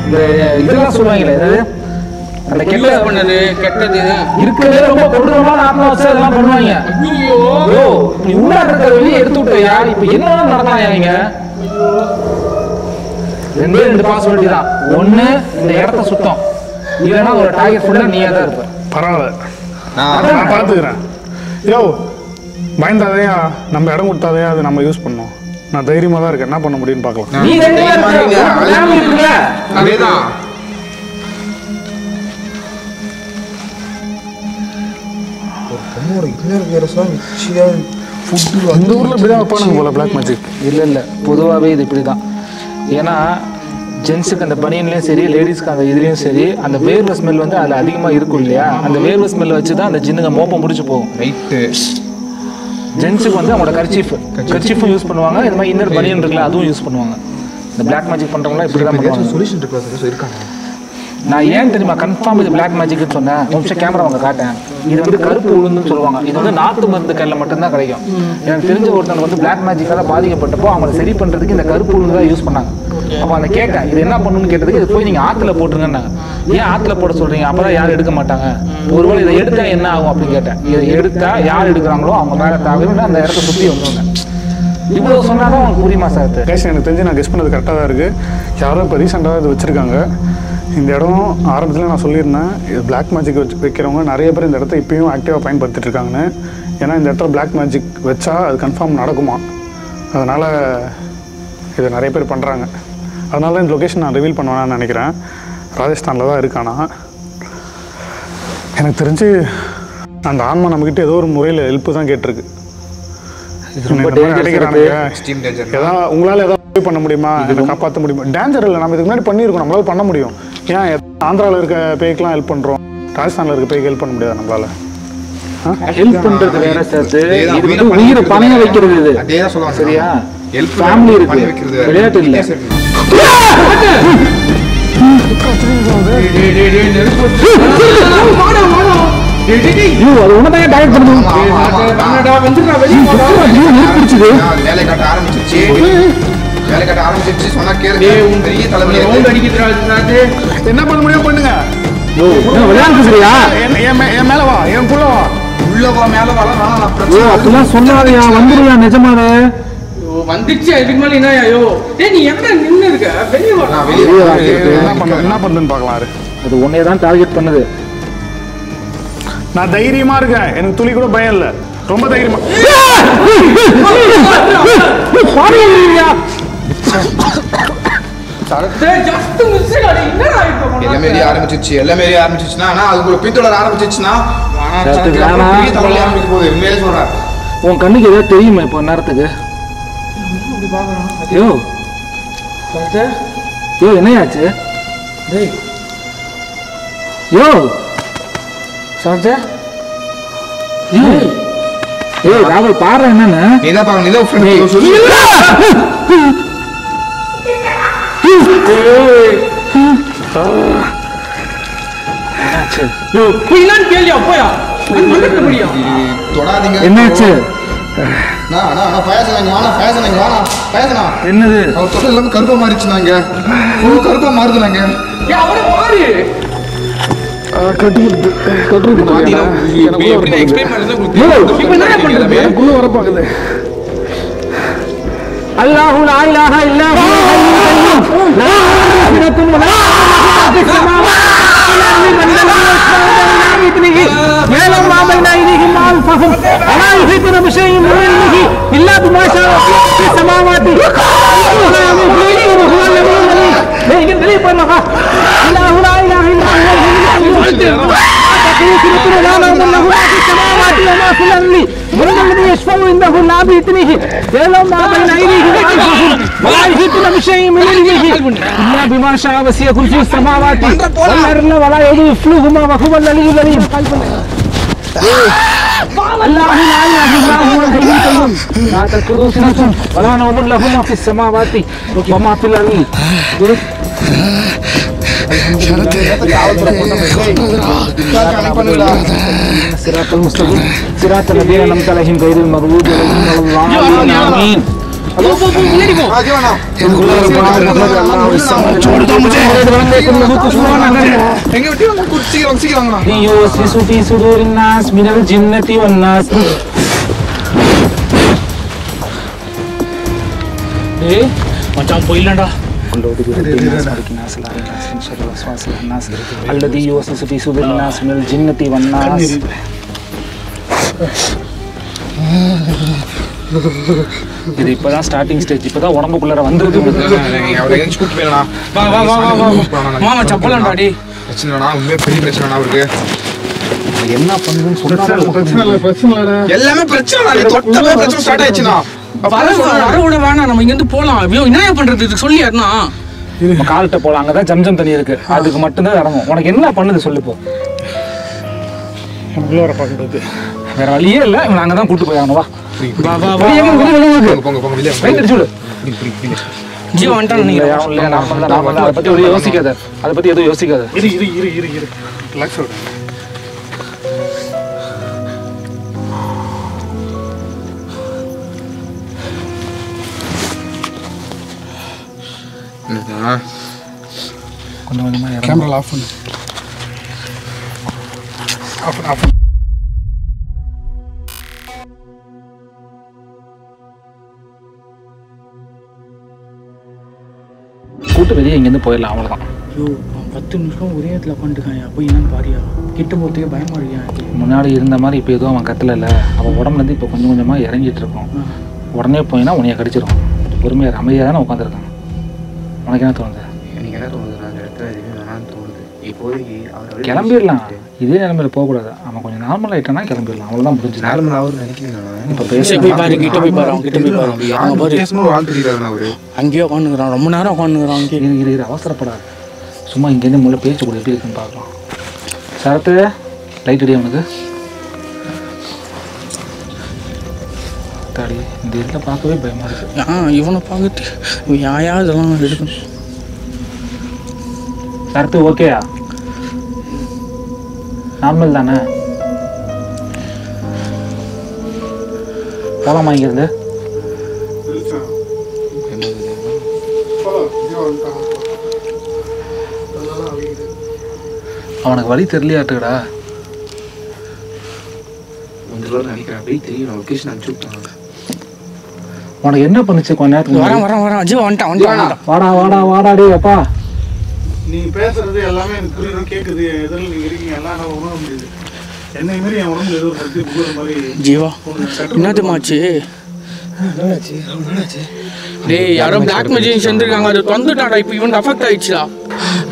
இந்த இதெல்லாம் சொல்லுவாங்களே, அதாவது அந்த கெட்ட பண்ணது கெட்டது இருக்கிறதே ரொம்ப கொடூரமான ஆத்மா வச்சு அதெல்லாம் பண்ணுவாங்க. ஐயோ ஐயோ நீ உள்ள இருக்கிறத வெளியே எடுத்து விட்டியா? இப்போ என்ன நடந்தாங்க நீங்க? ரெண்டு பாசிபிலிட்டி தான். ஒன்று இந்த இடத்த சுத்தம், இல்லைன்னா ஒரு டார்கெட் ஃபுல்லாக நீயே தான் இருப்ப. பரவாயில்ல நான் நான் பார்த்துக்கிறேன். யோ பயந்தாதையா நம்ம இடம் கொடுத்தாதையா அதை நம்ம யூஸ் பண்ணோம். நான் தைரியமாக தான் இருக்கேன். என்ன பண்ண முடியும்னு பார்க்கலாம். நீ அதேதான். ஒரு பொண்ணோட இன்னொரு பேரஸ்லாம் மிச்சியா ஃபுட்டு இந்த ஊரில் இப்படி தான் வைப்பானுங்க போல பிளாக் மேஜிக். இல்லை பொதுவாகவே இது இப்படி தான். ஏன்னா ஜென்ஸுக்கு அந்த பனியன்லேயும் சரி, லேடிஸ்க்கு அந்த இதுலேயும் சரி, அந்த வேர்வை ஸ்மெல் வந்து அதில் அதிகமாக இருக்கும் இல்லையா? அந்த வேர்வை ஸ்மெல்லை வச்சு தான் அந்த ஜின்னுங்க மோப்பம் முடிச்சு போகும். ரைட்டு. ஜென்ஸுக்கு வந்து அவங்களோட கர்ச்சீஃபும் யூஸ் பண்ணுவாங்க. இது மாதிரி இன்னர் பனியன் இருக்குல்ல அதுவும் யூஸ் பண்ணுவாங்க. இந்த பிளாக் மேஜிக் பண்ணுறவங்களாம் இப்படி தான் பண்ணுவாங்க. சொல்யூஷன் இருக்கு இருக்காங்க. நான் ஏன் தெரியுமா கன்ஃபார்ம் இது பிளாக் மேஜிக்னு சொன்னேன்? ஒரு நிமிஷம் கேமரா அவங்க காட்டேன். இது வந்து கருப்பு உளுந்துன்னு சொல்லுவாங்க. இது வந்து நாட்டு மருந்து கல்ல மட்டும்தான் கிடைக்கும். எனக்கு தெரிஞ்ச ஒருத்தவங்க வந்து பிளாக் மேஜிக்கால பாதிக்கப்பட்டப்போ அவங்களை சரி பண்ணுறதுக்கு இந்த கருப்பு உளுந்து தான் யூஸ் பண்ணாங்க. அப்போ அந்த கேட்டேன் இது என்ன பண்ணணும்னு கேட்டதுக்கு இது போய் நீங்கள் ஆற்றுல போட்டுருங்கன்னாங்க. ஏன் ஆற்றுல போட சொல்கிறீங்க? அப்போ தான் யாரும் எடுக்க மாட்டாங்க. ஒருவேளை இதை எடுத்தால் என்ன ஆகும் அப்படின்னு கேட்டேன். இதை எடுத்தால் யார் எடுக்கிறாங்களோ அவங்க மேலே தாவே அந்த இடத்த சுற்றி வந்துருங்க. இவ்வளோ சொன்னாலும் அவங்களுக்கு புரியுமா சார்? கேஷ் எனக்கு தெரிஞ்சு நான் கெஸ் பண்ணது கரெக்டாக தான் இருக்குது. யாரோ இப்போ ரீசெண்டாக இது வச்சுருக்காங்க. இந்த இடம் ஆரம்பத்தில் நான் சொல்லியிருந்தேன், இது பிளாக் மேஜிக் வச்சு வைக்கிறவங்க நிறைய பேர் இந்த இடத்த இப்பயும் ஆக்டிவாக பயன்படுத்திட்டு இருக்காங்கன்னு. ஏன்னா இந்த இடத்துல பிளாக் மேஜிக் வச்சா அது கன்ஃபார்ம் நடக்குமா. அதனால் இதை நிறைய பேர் பண்ணுறாங்க. அதனால தான் இந்த லொக்கேஷன் நான் ரிவீல் பண்ணுவேன்னு நினைக்கிறேன். ராஜஸ்தானில் தான் இருக்கானா. எனக்கு தெரிஞ்சு அந்த ஆன்மா நம்மக்கிட்ட ஏதோ ஒரு முறையில் ஹெல்ப்பு தான் கேட்டிருக்கு. Extreme danger. ஏதாவது உங்களால் ஏதாவது பண்ண முடியுமா? இதை காப்பாற்ற முடியுமா? டேஞ்சர் இல்லை, நம்ம இதுக்கு முன்னாடி பண்ணியிருக்கோம். நம்மளால பண்ண முடியும். ஏன் ஆந்திராவில் இருக்க பேய்க்கெலாம் ஹெல்ப் பண்ணுறோம், ராஜஸ்தானில் இருக்க பேய்க்கு ஹெல்ப் பண்ண முடியாது நம்மளால? ஹெல்ப் பண்றது வேற சேர்த்து இது வந்து உயிரை பணைய வைக்கிறது. இது அதேதான் சொல்லுவாங்க. சரியா? ஹெல்ப் ஃபேமிலி இருக்கு, விளையாட்டு இல்லை. அது ஒன்னதான் டைரக்ட் பண்ணுவோம். வேலை காட்ட ஆரம்பிச்சிருச்சு. சொன்னா கேளு. பெரிய தலைவலி என்ன பண்ண முடியும் பண்ணுங்க. விளையாட்டு சரியா? என் மேல வா, என் புள்ள வா. உள்ள வா மேல வா வேணாம் நான் ஓ பிரச்சனை அப்படிலாம் சொல்லாதயா வந்துருயா நிஜமாவே வந்துச்சு இதுக்கு மேலே என்ன ஐயோ டேய் நீ எங்க நின்னு இருக்க வெளிய வா நான் வெளியே என்ன பண்ணுன்னு பார்க்கலாம். அது உன்னைய தான் டார்கெட் பண்ணுது நான் தைரியமா இருக்கேன், எனக்கு துளி கூட பயம் இல்லை, ரொம்ப தைரியமா. டேய் ஜஸ்ட் மிஸ் அடி என்னடா இப்ப பண்ணா எல்லாமே ஆரம்பிச்சிச்சுன்னா ஆனா அது உங்களுக்கு பின்தொடர ஆரம்பிச்சிச்சுன்னா தவளை ஆரம்பிக்க போகுது உண்மையிலே சொல்றேன். உன் கண்ணுக்கு ஏதாவது தெரியுமா இப்போ நேரத்துக்கு இப்படி பாக்குறான் யோ சார் யோ என்னையாச்சு டேய் யோ சார் யோ ஏய் ராகுல் பாரு என்னன்னு நீ தான் பாக்க நீ தான் ஃப்ரெண்ட் சொல்லு போயிலான்னு கேள்வியா போயா வந்துட்டு முடியும் தொடாதீங்க. என்னாச்சு என்னது அவர் தொட எல்லாமே கருப்பா மாறிச்சுனாங்க கருப்பா மாறுதுனாங்க ஏய் அவரை மாறு எக்ஸ்பிளைன் பண்ணுறது இப்போ என்ன பண்றது எனக்குள்ள வர பாக்குது அல்லாஹு லா இலாஹா இல்லா ஹுவல் ஹய்யுல் கய்யூம் லா இலாஹா வலா ஃபிஸ் ஸமாவாத்தி يعلم ما بين أيديهم وما خلفهم ولا يحيطون بشيء من علمه إلا بما شاء في السماوات لكن دليل بالله الله لا إله إلا هو لا نوم له ما في السماوات وما في الأرض من الذي يشفع عنده إلا بإذنه يعلم ما بين أيديهم وما خلفهم ولا يحيطون بشيء من علمه إلا بما شاء وسع كرسيه السماوات والأرض ولا يؤوده حفظهما وهو العلي العظيم الله لا اله الا هو الحي القيوم لا تأخذه سنة ولا نوم له ما في السماوات وما في الأرض صراط المستقيم صراط الذين أنعمت عليهم غير المغضوب عليهم ولا الضالين آمين يوسوس في صدور الناس من الجنة والناس டேய் மச்சான் போயிடலாம்டா الذي يوسوس في صدور الناس من الجنة والناس இது இப்பதான் ஸ்டார்டிங் ஸ்டேஜ் இப்பதான் உடம்புக்குள்ளார வந்துருக்கு வா வா வா வா வா மாமா சப்பலாம்டா டேய் பிரச்சனைனா உண்மையே பெரிய பிரச்சனைனா அவருக்கு என்ன பண்ணுன்னு சொன்னா எல்லாமே பிரச்சனை தொட்டவே பிரச்சனை ஸ்டார்ட் ஆயிடுச்சுனா வர வேணாம் நம்ம இங்கேருந்து போகலாம் ஐயோ என்ன பண்றது இதுக்கு சொல்லியாருனா நம்ம கால்கிட்ட போலாம் அங்கதான் ஜம்ஜம் தண்ணி இருக்கு அதுக்கு மட்டும்தான் இறங்கும் உனக்கு என்ன பண்ணுது சொல்லு இப்போ நமக்குள்ள வர பார்க்குறது வேற வழியே இல்லை இவன் அங்கதான் கூட்டு போயாகணும் வா வா வா வா போங்க போங்க வெளியே ரைட் அடிச்சு விடு ஜீவா வந்துட்டான் நீங்க இல்ல நான் பண்ணல அதை பத்தி எதுவும் யோசிக்காத அதை பத்தி எதுவும் யோசிக்காத இரு ரிலாக்ஸ் ஆகுது. கொஞ்சம் கொஞ்சமா இறங்கும் கேமரா ஆஃப் பண்ணு. ஆஃப் கூட்டு வெளியே இங்கேருந்து போயிடலாம் அவ்வளோதான் ஐயோ 10 நிமிஷம் ஒரே இடத்துல உட்காந்துருக்கான் போய் என்னன்னு பாரியா கிட்ட போகிறதுக்கே பயமா இருக்கியா முன்னாடி இருந்த மாதிரி இப்போ எதுவும் அவன் கத்தல அவன் உடம்புலேருந்து இப்போ கொஞ்சம் கொஞ்சமாக இறங்கிட்டு இருக்கோம் உடனே போயினா உன்னைய கடிச்சிடும் பொறுமையாக அமைதியாக தானே உட்காந்துருக்கான் உனக்கு என்ன தோணுது எனக்கு என்ன தோணுது அந்த இடத்துல எதுவுமே வேணாம்னு தோணுது இப்போதைக்கு அவர் கிளம்பிடலாம் இதே நிலைமையில போகக்கூடாது அவன் கொஞ்சம் நார்மல் ஆகிட்டானா கிளம்பிடலாம் அவ்வளோதான் முடிஞ்சு நார்மல் அவர் நினைக்கிறேன் இப்போ பேச போய் பாரு கிட்ட போய் பாரு அவன் கிட்ட போய் பாரு அங்க பாரு பேசணும் ஆள் தெரியுறாரு அவரு அங்கேயே உட்காந்துக்கிறான் ரொம்ப நேரம் உட்காந்துக்கிறான் அங்கே இரு அவசரப்படாது சும்மா இங்கேருந்து முள்ள பேச்சு கூட எப்படி இருக்குன்னு பார்க்கலாம் சரத்து லைட் அடி அவனுக்கு தாடி இந்த இடத்துல பார்க்கவே பயமா இருக்கு இவனை பார்த்துட்டு இவன் யாயா இதெல்லாம் எடுக்கணும் சரத்து ஓகேயா நார்மல் தானே போகலாமா இங்கேருந்து அவனுக்கு வழி தெரியலையாட்டுக்கடா அப்படியே தெரியும் லொகேஷன் அனுப்பிச்சு விட்டாங்க. உனக்கு என்ன பண்ணுச்சு கொஞ்ச நேரத்துக்கு வரேன் அஜீவா வந்துட்டான். வாடா டேய் அப்பா. நீ பேசுறது எல்லாமே எனக்கு புரியுது, கேட்குது. எதில் நீங்கள் இருக்கீங்க எல்லாம் என்னால் உணர முடியுது. என்னை மாரி என் உடம்புல ஏதோ சக்தி புகுற மாதிரி. ஜீவா என்னத்துமாச்சு? டேய் யாரோ பிளாக் மேஜிக் செஞ்சிருக்காங்க, அது வந்துட்டாடா. இப்போ இவன் அஃபெக்ட் ஆயிடுச்சுடா.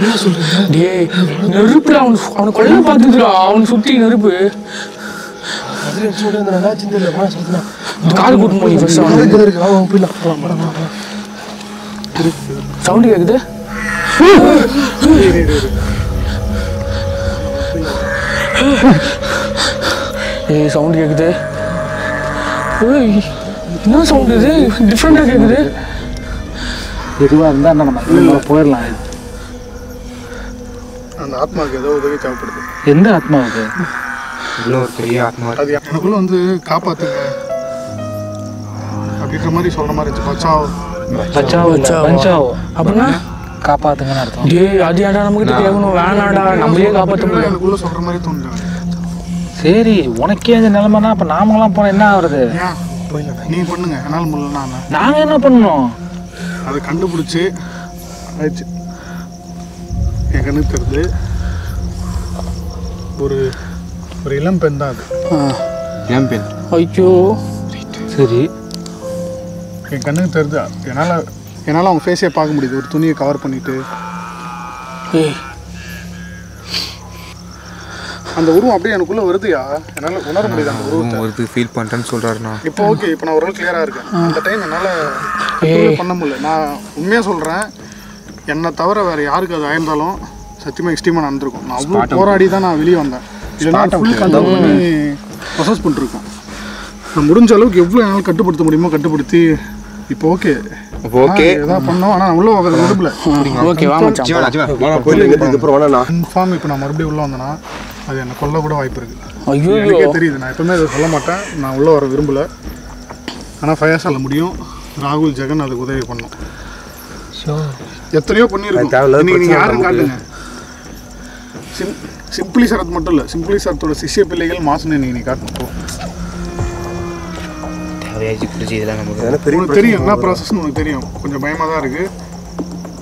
என்ன சொல்றீங்க? டேய் நெருப்புல அவனை கொல்ல பார்த்துதுடா. அவனை சுற்றி நெருப்பு. காது கூட்டு போய் சவுண்டு கேக்குது. ஏய் சவுண்ட் கேக்குது. என்ன சவுண்ட் இது? டிஃப்ரெண்டா கேக்குது. எதுவாக இருந்தால் நம்ம போயிடலாம். அந்த ஆத்மாவுக்கு ஏதோ உதவி தேவைப்படுது. எந்த ஆத்மாவுக்கு? இவ்வளோ ஒரு பெரிய ஆத்மா. அது எனக்குள்ள வந்து காப்பாத்துங்க அப்படின்ற மாதிரி சொல்ற மாதிரி இருந்துச்சு. பஞ்சாவோ அப்படின்னா காப்பாத்துங்கன்னு அர்த்தம். டேய் அது ஏன்டா நம்மகிட்ட கேட்கணும்? வேணாடா, நம்மளே காப்பாற்ற முடியும். எனக்குள்ள சொல்ற மாதிரி தோணுது. சரி உனக்கே இந்த நிலைமைனா அப்போ நாமங்களாம் போனால் என்ன ஆகுறது? நீ பண்ணுங்க, என்னால் முடியலன்னா நாங்கள் என்ன பண்ணணும்? அதை கண்டுபிடிச்சி ஆயிடுச்சு. என் கண்ணுக்கு தெரியுது ஒரு ஒரு இளம் பெண் தான் அது. ஏன் பெண்? ஐயோ சரி என் கண்ணுக்கு தெரியுது. என்னால் அவங்க ஃபேஸே பார்க்க முடியுது. ஒரு துணியை கவர் பண்ணிட்டு ஏய் அந்த உருவம் அப்படியே எனக்குள்ளே வருதுயா. என்னால் உணர முடியுது அந்த உருவத்தை. ஒரு ஃபீல் பண்ணுறேன்னு சொல்கிறாருண்ணா. இப்போ ஓகே, இப்போ நான் ஓரளவு கிளியராக இருக்கேன். அந்த டைம் என்னால் பண்ண முடியல. நான் உண்மையாக சொல்கிறேன், என்னை தவிர வேறு யாருக்கு அது ஆயிருந்தாலும் சத்தியமாக எக்ஸ்ட்ரீமாக நடந்திருக்கும். நான் அவ்வளோ போராடி தான் நான் வெளியே வந்தேன். இல்லைன்னா ஃபுல் கண்ட்ரோல் பண்ணி ப்ரொசஸ் பண்ணிருக்கோம். நான் முடிஞ்ச அளவுக்கு எவ்வளோ என்னால் கட்டுப்படுத்த முடியுமோ கட்டுப்படுத்தி இப்போ ஓகே எதாவது பண்ணோம். ஆனால் உள்ள விரும்பல. ஓகே வா மச்சான். கன்ஃபார்ம் இப்போ நான் மறுபடியும் உள்ளே வந்தேன்னா அது என்னை கொல்ல கூட வாய்ப்பு இருக்குது. ஐயோ எனக்கே தெரியுது. நான் எப்பவுமே அதை சொல்ல மாட்டேன். நான் உள்ளே வர விரும்பலை. ஆனால் ஃபயாஸால முடியும். ராகுல் ஜெகன் அதுக்கு உதவி பண்ணோம். எத்தனையோ பண்ணியிருக்கோம். நீங்கள் யாரும் காட்டுங்க. சிம்பிளி சரத் மட்டும் இல்லை, சிம்பிளி சரத்தோட சிஷ்ய பிள்ளைகள் மாசுன்னு நீங்கள் காட்டணும். உனக்கு தெரியும் என்ன ப்ராசஸ்ன்னு உனக்கு தெரியும். கொஞ்சம் பயமாக தான் இருக்குது,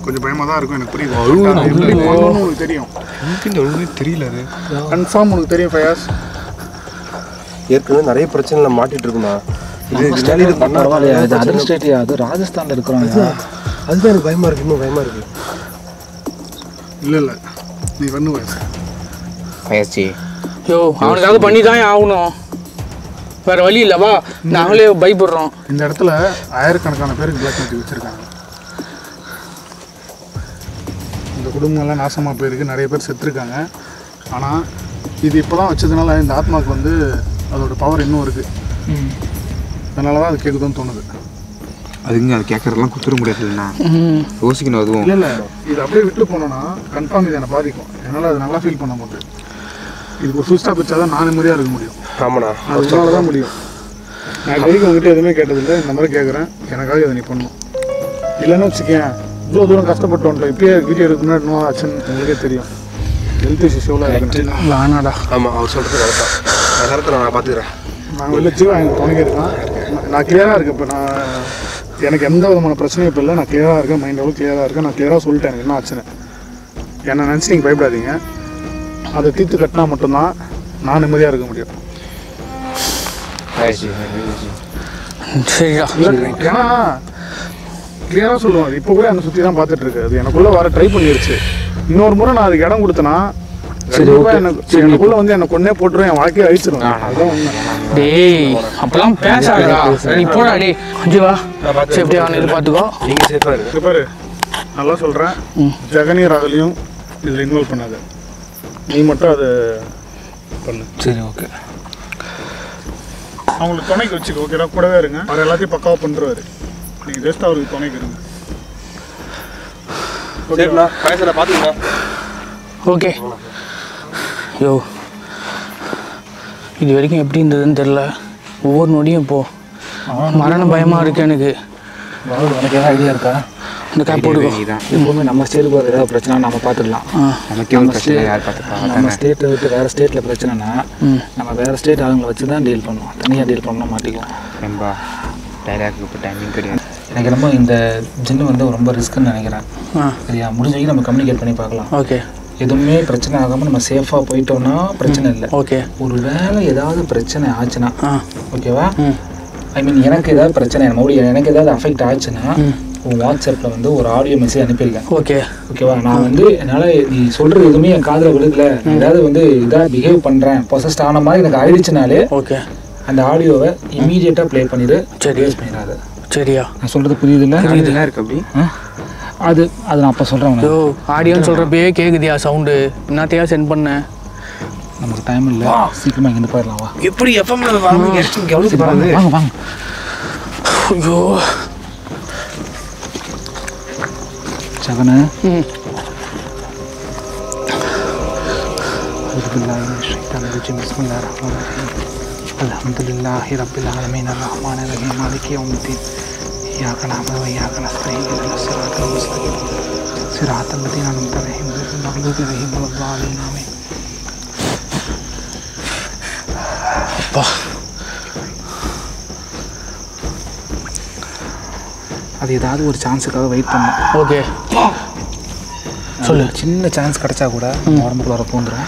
கொஞ்சம் பயமாக தான் இருக்கும். எனக்கு புரியுது. எப்படி பண்ணணும்னு உனக்கு தெரியும். தெரியல அது கன்ஃபார்ம் உனக்கு தெரியும் ஃபயாஸ். ஏற்கனவே நிறைய பிரச்சனைல மாட்டிட்டு இருக்குமா? பரவாயில்லையா? இது அதர் ஸ்டேட்டியா? அது ராஜஸ்தானில் இருக்கிறாங்க. அதுதான் எனக்கு பயமா இருக்கு. இன்னும் பயமா இருக்கு. இல்லை நீ பண்ணு வயசு பயிற்சி. யோ அவனுக்காக பண்ணி தான் ஆகணும், வேற வழி இல்லவா? நாங்களே பயப்படுறோம். இந்த இடத்துல ஆயிரக்கணக்கான பேருக்கு பிளாக் மேஜிக் வச்சுருக்காங்க. இந்த குடும்பங்கள்லாம் நாசமாக போயிருக்கு. நிறைய பேர் செத்துருக்காங்க. ஆனால் இது இப்போ தான் வச்சதுனால இந்த ஆத்மாவுக்கு வந்து அதோட பவர் இன்னும் இருக்குது. அதனால தான் அது கேட்குதுன்னு தோணுது. அதுங்க அது கேட்கறதெல்லாம் கொடுத்துட முடியாது இல்லைண்ணா, யோசிக்கணும். அதுவும் இல்லை இது அப்படியே விட்டு போனோன்னா கன்ஃபார்ம் இது என்னை பாதிக்கும். என்னால் அது நல்லா ஃபீல் பண்ண முடியும். இதுக்கு ஒரு ஃபுல் ஸ்டாப் வச்சா தான் நான் நிம்மதியாக இருக்க முடியும். ஆமாண்ணா, அதனால தான் முடியும். நான் வரைக்கும் உங்ககிட்ட எதுவுமே கேட்டதில்லை. இந்த மாதிரி கேட்குறேன், எனக்காக இதை நீ பண்ணணும். இல்லைன்னு வச்சுக்கேன், இவ்வளோ தூரம் கஷ்டப்பட்டு வந்துட்டோம். இப்பயே வீடியோ எடுக்க முன்னாடி ஆச்சுன்னு உங்களுக்கே தெரியும். ஹெல்த் இஷ்யூஸ் எவ்வளோ இருக்குன்னு. வேணாடா. ஆமாம், அவர் சொல்கிறது கரெக்டாக நான் பார்த்துக்கிறேன். நான் வெளில ஜீவா எனக்கு துணைக்கே இருக்கான். நான் கிளியராக இருக்கேன். இப்போ நான் எனக்கு எந்த விதமான பிரச்சனையும் இப்போ இல்லை. நான் கிளியராக இருக்கேன், மைண்ட் எவ்வளோ கிளியராக இருக்கேன். நான் கிளியராக சொல்லிட்டேன் எனக்கு என்ன ஆச்சுன்னு. என்னை நினச்சி நீங்கள் பயப்படாதீங்க. அதை தீர்த்து கட்டினா மட்டும்தான் நான் நிம்மதியாக இருக்க முடியும். சரியா? ஏன்னா கிளியராக சொல்லுவாங்க. இப்போ கூட என்னை சுற்றி தான் பார்த்துட்டு இருக்கு. அது எனக்குள்ளே வர ட்ரை பண்ணிடுச்சு. இன்னொரு முறை நான் அதுக்கு இடம் கொடுத்தேன்னா எனக்குள்ள வந்து என்னை கொன்னே போட்டுரும், என் வாழ்க்கையை அழிச்சிடும். அதுதான் உண்மை. டேய் அப்பெல்லாம் பேசாதடா. நீ போடா டேய். ஜீவா சேஃப்டியாக வந்து பார்த்துக்கோ. நீங்கள் சேஃபாக இருக்கு. இது பாரு, நல்லா சொல்கிறேன். ஜெகனையும் ராகுலையும் இதில் இன்வால்வ் பண்ணாது. நீ மட்டும் அதை பண்ணு. சரி ஓகே. அவங்களுக்கு துணைக்கு வச்சுக்கோ. ஓகேடா, கூடவே இருங்க. அவர் எல்லாத்தையும் பக்காவாக பண்ணுறாரு. நீங்கள் ஜஸ்ட் அவருக்கு துணைக்கு இருங்க. சரிண்ணா, பயசரை பார்த்துக்கண்ணா. ஓகே. யோ இது வரைக்கும் எப்படி இருந்ததுன்னு தெரில. ஒவ்வொரு நொடியும் இப்போ மரண பயமாக இருக்கு எனக்கு. உனக்கு ஏதாவது ஐடியா இருக்கா? இந்த கேப் போடுவோம். நீதான் எப்பவுமே நம்ம ஸ்டேட்டுக்கு வர ஏதாவது பிரச்சனை நம்ம பார்த்துக்கலாம். நமக்கே ஒரு பிரச்சனை யார் பார்த்துப்பா நம்ம ஸ்டேட்டை விட்டு வேறு ஸ்டேட்டில் பிரச்சனைனா நம்ம வேறு ஸ்டேட் ஆளுங்களை வச்சு தான் டீல் பண்ணுவோம். தனியாக டீல் பண்ணால் மாட்டிக்குவோம். ரொம்ப டைலாக் இப்போ டைமிங் கிடையாது. எனக்கு என்னமோ இந்த ஜின்னு வந்து ரொம்ப ரிஸ்க்குன்னு நினைக்கிறேன். சரியா, முடிஞ்ச வரைக்கும் நம்ம கம்யூனிகேட் பண்ணி பார்க்கலாம். ஓகே, எதுவுமே பிரச்சனை ஆகாமல் நம்ம சேஃபாக போயிட்டோம்னா பிரச்சனை இல்லை. ஓகே, ஒரு வேளை ஏதாவது பிரச்சனை ஆச்சுன்னா ஓகேவா, ஐ மீன் எனக்கு ஏதாவது பிரச்சனை எனக்கு ஏதாவது அஃபெக்ட் ஆச்சுன்னா உன் வாட்ஸ்அப்பில் வந்து ஒரு ஆடியோ மெசேஜ் அனுப்பியிருக்கேன். ஓகே, ஓகேவா, நான் வந்து என்னால் நீ சொல்கிறது எதுவுமே என் காதில் விழுகல, ஏதாவது வந்து இதாக பிஹேவ் பண்ணுறேன் பொசஸ்ட் ஆன மாதிரி எனக்கு ஆயிடுச்சுனாலே ஓகே, அந்த ஆடியோவை இமீடியட்டாக ப்ளே பண்ணிடு. வேஸ்ட் பண்ணிடாது. சரியா? நான் சொல்கிறது புரியுதுல்ல? இதெல்லாம் இருக்கு அப்படி. அது நான் அப்போ சொல்கிறேன். ஓ, ஆடியோன்னு சொல்கிறப்பே கேட்குதியா சவுண்டு? என்னத்தையா சென்ட் பண்ணேன்? நமக்கு டைம் இல்லை, சீக்கிரமாக இங்கேருந்து போயிடலாம். வா, எப்படி எஃப்எம்ல வாங்க வாங்க வாங்க. ஐயோ சகனு, அல்ஹம்துலில்லாஹி ரப்பில் ஆலமீன் அர்ரஹ்மானிர் ரஹீம் மாலிகி யௌமிddin இய்யாக நஅபுது வ இய்யாக நஸ்தஈன் இஹ்தினஸ் ஸிராத்தல் முஸ்தகீம் ஸிராத்தல் லதீன அன்அம்த அலைஹிம் கய்ரில் மக்தூபி அலைஹிம் வலத்-ضالين ஆமீன். அப்பா, அது ஏதாவது ஒரு சான்ஸுக்காக வெயிட் பண்ணோம். ஓகே, சொல்லு. சின்ன சான்ஸ் கிடைச்சா கூட உடம்புக்குள்ள வர பூந்துடும்.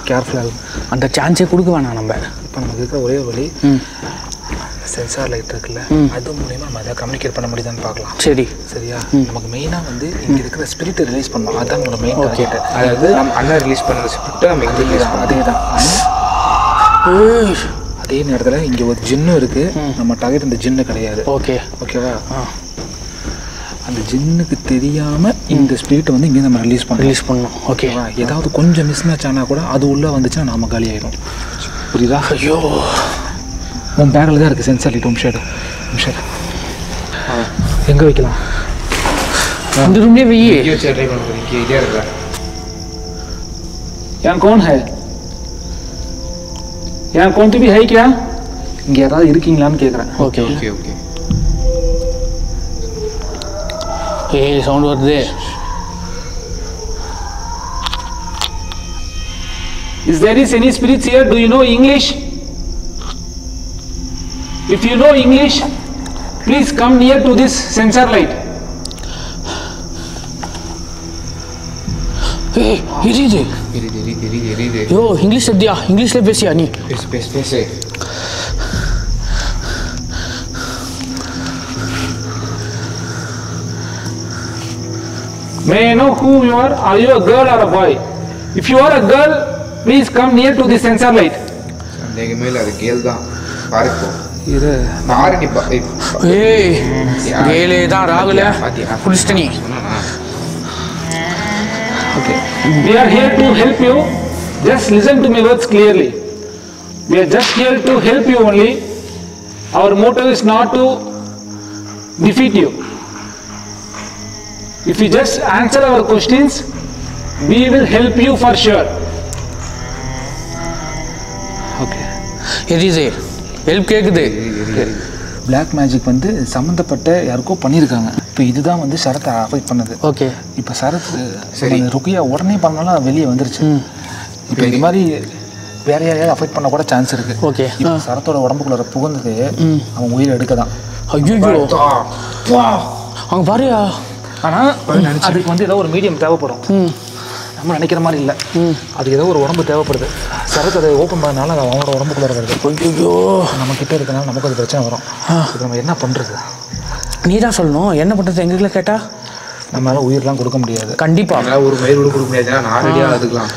கேர்ஃபுல்லாக அந்த சான்ஸே கொடுக்க வேணாம் நம்ம. இப்போ நமக்கு இருக்கிற ஒரே வழி சென்சார் லைட் இருக்குல்ல, அது மூலயமா நம்ம அதை கம்யூனிகேட் பண்ண முடியுதான்னு பார்க்கலாம். சரி, சரியா? நமக்கு மெயினாக வந்து இங்கே இருக்கிற ஸ்பிரிட்டை ரிலீஸ் பண்ணணும். அதுதான் நம்மளோட மெயின் டார்கெட். அதாவது நம்ம அண்ணா ரிலீஸ் பண்ண ஸ்பிரிட்டை நம்ம எங்கே ரிலீஸ் பண்ணோம். அதே தான். அதே நேரத்தில் இங்கே ஒரு ஜின்னும் இருக்குது. நம்ம டார்கெட் இந்த ஜின்னு கிடையாது. ஓகே, ஓகேவா? அந்த ஜின்னுக்கு தெரியாமல் இந்த ஸ்பிரிட்டை வந்து இங்கே நம்ம ரிலீஸ் பண்ணணும். ஓகேவா? ஏதாவது கொஞ்சம் மிஸ் மேட்ச் ஆனால் கூட அது உள்ளே வந்துச்சுன்னா நாம காலி ஆகிடும். புரியுதா? ஐயோ, உன் பேக்கில் தான் இருக்குது சென்சார் லைட். ஷேடு எங்கே வைக்கலாம்? இந்த ரூம்லேயே வெய்யி. ட்ரை பண்ணுறது இங்கே இதே இருக்கா? यहाँ कौन है? यहाँ कौन तो भी है क्या? இங்கே யாராவது இருக்கீங்களான்னு கேட்குறேன். Okay, okay okay. ஏய், சவுண்ட் வருது. Is there is any spirits here? Do you know English? If you know English, please come near to this sensor light. ஏய், எரியுது. எரியுது. யோ, இங்கிலீஷ் எப்படியா? இங்கிலீஷில் பேசியா நீ? பேசு. May I know who you are? Are you a girl or a boy? If you are a girl, please come near to the sensor light. சந்தேகமே இல்லை, அது கேள் தான். பாருப்போ இது பாரு நீ. ஏய், கேலே தான் ராகுல குடிச்சிட்ட நீ. okay. We are here to help you. Just listen to my words clearly. We are just here to help you only. Our motive is not to defeat you. If you just answer our questions, we will help you for sure. Okay. எரியுது. Help கேட்குது. Black magic வந்து சம்மந்தப்பட்ட யாருக்கோ பண்ணியிருக்காங்க. இப்போ இதுதான் வந்து சரத்தை affect பண்ணுது. ஓகே, இப்போ சரத்து ருக்கியா உடனே பண்ணாலும் வெளியே வந்துருச்சு. இப்போ இது மாதிரி வேற யாரையாவது அஃபெக்ட் பண்ண கூட சான்ஸ் இருக்கு. ஓகே, இப்போ சரத்தோட உடம்புக்குள்ள புகுந்தது அவன் உயிரை எடுக்க தான். ஐயோ, அவங்க பாருயா. ஆனால் அதுக்கு வந்து ஏதோ ஒரு மீடியம் தேவைப்படும். நம்ம நினைக்கிற மாதிரி இல்லை. அது ஏதோ ஒரு உடம்பு தேவைப்படுது. சரத்து அதை ஓப்பன் பண்ணனால அது அவனோட உடம்புக்குள்ள வருது. ஐயோ, நம்ம கிட்ட இருக்கனால நமக்கு அது பிரச்சனை வரும். இது நம்ம என்ன பண்ணுறது? நீ தான் சொல்லணும். என்ன பண்ணுறது? எங்களுக்குள்ள கேட்டால் நம்மளால உயிரெலாம் கொடுக்க முடியாது. கண்டிப்பாக அதெல்லாம் ஒரு மயில் கூட கொடுக்க முடியாதுன்னா நான் ரெடியாக அதுக்கலாம்.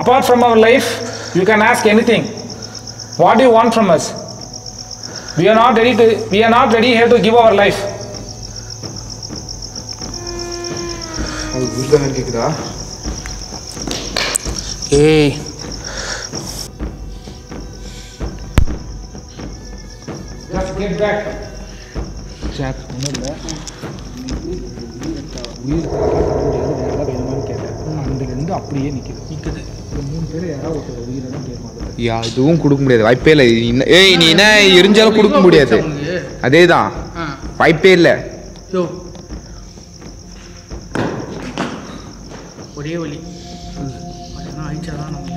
Apart from our life, you can ask anything. What do you want from us? We are not ready here to give our life. அது புரிதல் கேட்குதா? ஏய், Just get back. சார், ஒன்றும் இல்லை. உயிர் வேறு வேணுமான்னு கேட்டேன். அங்கேருந்து அப்படியே நிற்குது. இப்போ 3 பேர் யாராவது ஒருத்தர் உயிரை தான் கேட்பாங்க. அதுவும் கொடுக்க முடியாது, வாய்ப்பே இல்லை. ஏய், நீ என்ன எரிஞ்சாலும் கொடுக்க முடியாது. அதே தான். வாய்ப்பே இல்லை. யோ ஒரே வழி அழிச்சாதான் நம்ம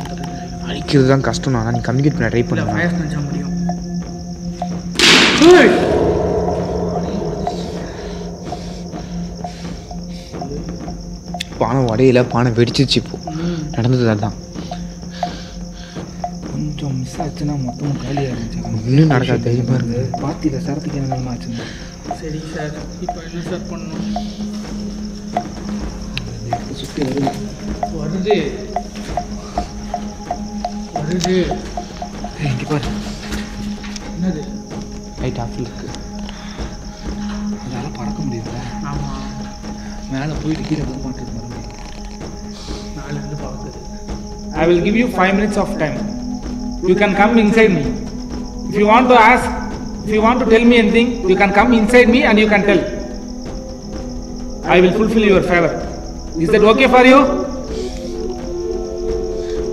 அழிக்கிறது தான் கஷ்டம். நான் நீ கம்யூனிகேட் பண்ண ட்ரை பண்ண ஃபயர்ஸ் நினச்சா முடியும். பானை உடையில பானை வெடிச்சிச்சு. இப்போ நடந்தது அதுதான். கொஞ்சம் மிஸ் ஆச்சுன்னா மொத்தமும் காலியாக இருந்துச்சு. இன்னும் நடக்காது. தைரியமாக இருக்கு. பார்ட்டியில் சரத்துக்கு என்ன நிலமா ஆச்சுங்க? சரி சார், இப்போ என்ன சார் பண்ணணும்? சுற்றி வருது வருது வருது. இங்கே பாரு. என்னது? லைட் ஆஃபில் இருக்கு. அதனால் பறக்க முடியல. ஆமாம், மேலே போயிட்டு கீழே வந்து மாட்டேது. நாலுலேருந்து பார்க்குது. I will give you 5 minutes of time. You can come inside me. If you want to ask, if you want to tell me anything, you can come inside me and you can tell. I will fulfill your favor. Is that okay for you?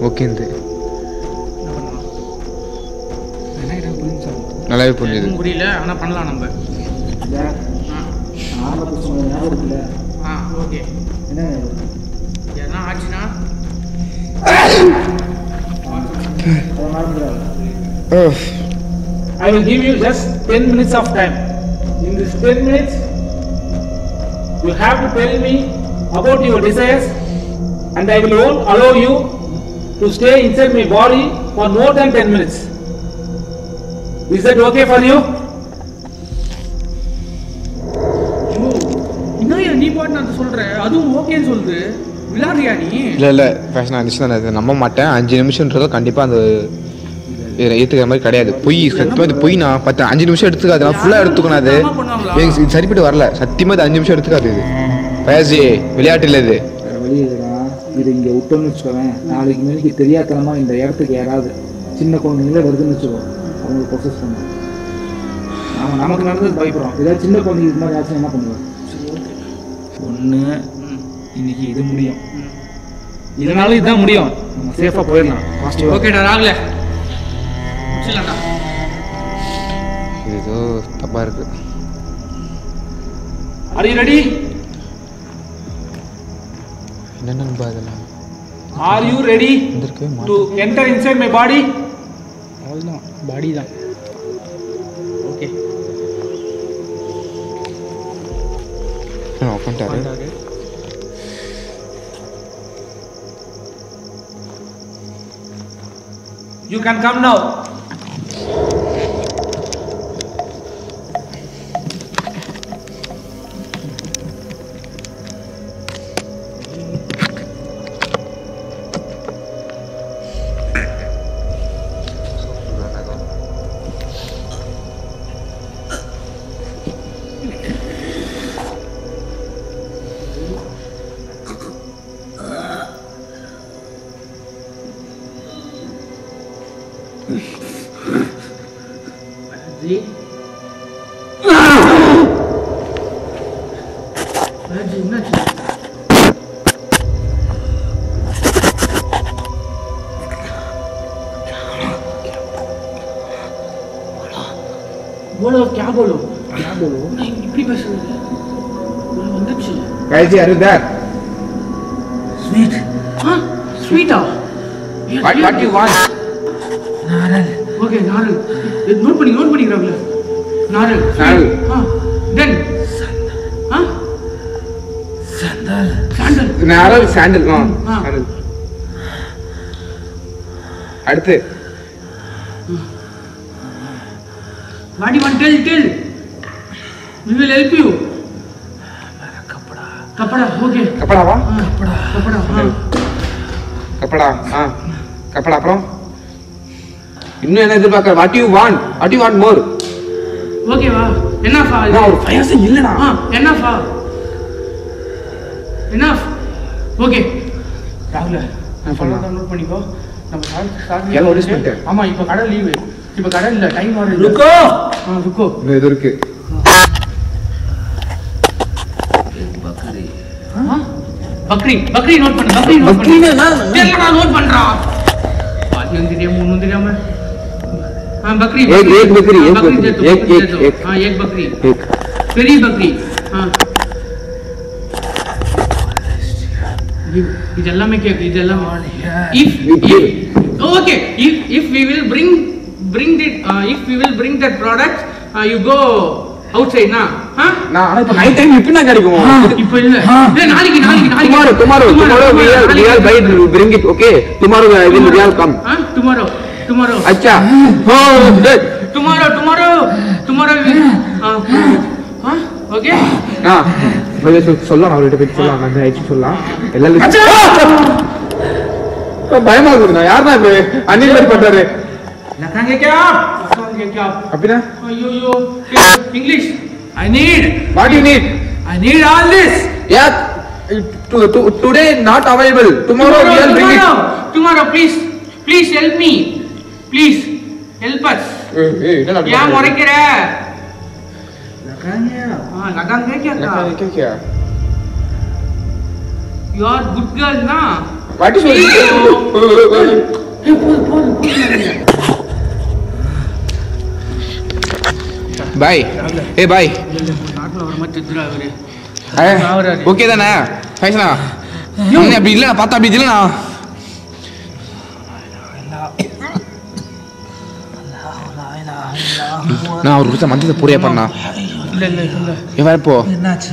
Okay. நல்லாவே புரிஞ்சுது. புரியல, ஆனால் பண்ணலாம் நம்ம. Okay. எதனா ஆச்சுன்னா I will give you just 10 minutes of time. In this 10 minutes, you have to tell me about your desires, and I will won't allow you to stay inside my body for more than 10 minutes. Is that okay for you? இன்னும் நீ பாட்டு நான் சொல்கிறேன், அதுவும் ஓகேன்னு சொல்லுது. விளையாடுறியா நீ? இல்லை ஃபேஷனாக இருந்துச்சு. நான் அதை நம்ப மாட்டேன். 5 நிமிஷம்ன்றதோ கண்டிப்பாக அந்த ஏற்றுக்கிற மாதிரி கிடையாது. பொய் சத்தியமாக இது பொய். நான் 5 நிமிஷம் எடுத்துக்காது. நான் ஃபுல்லாக எடுத்துக்கணும். அது இது சரிப்பட்டு வரல. சத்தியமாக இது 5 நிமிஷம் எடுத்துக்காது. இது ஃபயாசி விளையாட்டு இல்லை. இது இது இங்கே விட்டோம்னு வச்சுக்கோவேன், நாளைக்கு மணிக்கு தெரியாதனமா இந்த இடத்துக்கு யாராவது சின்ன குழந்தைங்களே வருதுன்னு வச்சுக்கோ, அவங்களுக்கு ப்ரொசஸ் பண்ணுவோம். நமக்கு நடந்தது பயப்படுறோம். ஏதாவது சின்ன குழந்தைங்க இது மாதிரி ஆச்சுன்னா என்ன பண்ணுவோம்? ஒன்று இன்னைக்கு இது முடியும், இதனால இதுதான் முடியும். நம்ம சேஃபாக போயிடலாம். ஓகேடா ராகுல, முடிச்சிடலாம்டா. இது ஏதோ தப்பாக இருக்கு. Are you ready? என்னென்ன அதெல்லாம்? Are you ready to enter inside my body? அவ்வளோதான், பாடி தான். Okay, உட்காந்துட்டாரு. You can come now. बोलो क्या बोलो नहीं இப்படி பேசுறது வந்துச்சு. Guys, are you there? Sweet. Sweeta. What do you want? நாரல். ஓகே நாரல். இது நோட் பண்ணிக்கிறாங்களே. நாரல். Then sandal. அடுத்து what do you want? Tell. We will help you. कपड़ा. Okay. கப்படாவா? कपड़ा. கப்படா. அப்புறம் இன்னும் என்ன எதிர்பார்க்க? What do you want more? Okay வா. enough ஆ? நான் ஒரு ஃபயர்ஸ் இல்லடா. enough ஆ? enough. Okay. ராகுல, நான் சொல்றத நோட் பண்ணிக்கோ. நம்ம சார் எல்லாம் நோட்டீஸ் பண்ணிட்டேன். ஆமா, இப்போ கடை லீவு. இப்போ கடை இல்ல, டைம் ஆகுது. ருக்கோ. இது இருக்கு. बकरी नोट பண்ணு. என்னடா நோட் பண்றா? பாத்தியம் தெரியாம बकरी. एक बकरी. एक बकरी. பெரிய பக்ரி இது எல்லாமே கேக்கு இது எல்லாமே okay if we will bring that product you go outside na நான் இப்ப நைட் டைம் இப்ப நான் கிடைக்கும் இப்போ இல்ல நாளைக்கு tomorrow we will buy it bring it okay tomorrow I will come tomorrow acha oh tomorrow okay சொல்லலாம் அவர்கிட்ட போய் சொல்லலாம் நான் ஐடி சொல்லலாம் எல்லாரும் பயமா இருக்குது நான் யாருன்னா இப்ப அன்னில் மாதிரி பண்றாரு लखाएंगे क्या அப்படினா ஐயோ English I need what you need I need all this yeah today not available tomorrow we will bring it tomorrow please help me please help us क्या मुरैக்கிற लगाएंगे क्या you are good girl na what is bye hey bye நாட்ல வர மாதிரி திட்றா அவரே okay தானே ஃபைசனா நீ அப்படி இல்ல பார்த்தா அப்படி இல்ல நான் ஒரு விஷயம் மந்திரத்தை புரிய பண்ணா இல்ல இவன் இப்போ என்னாச்சு?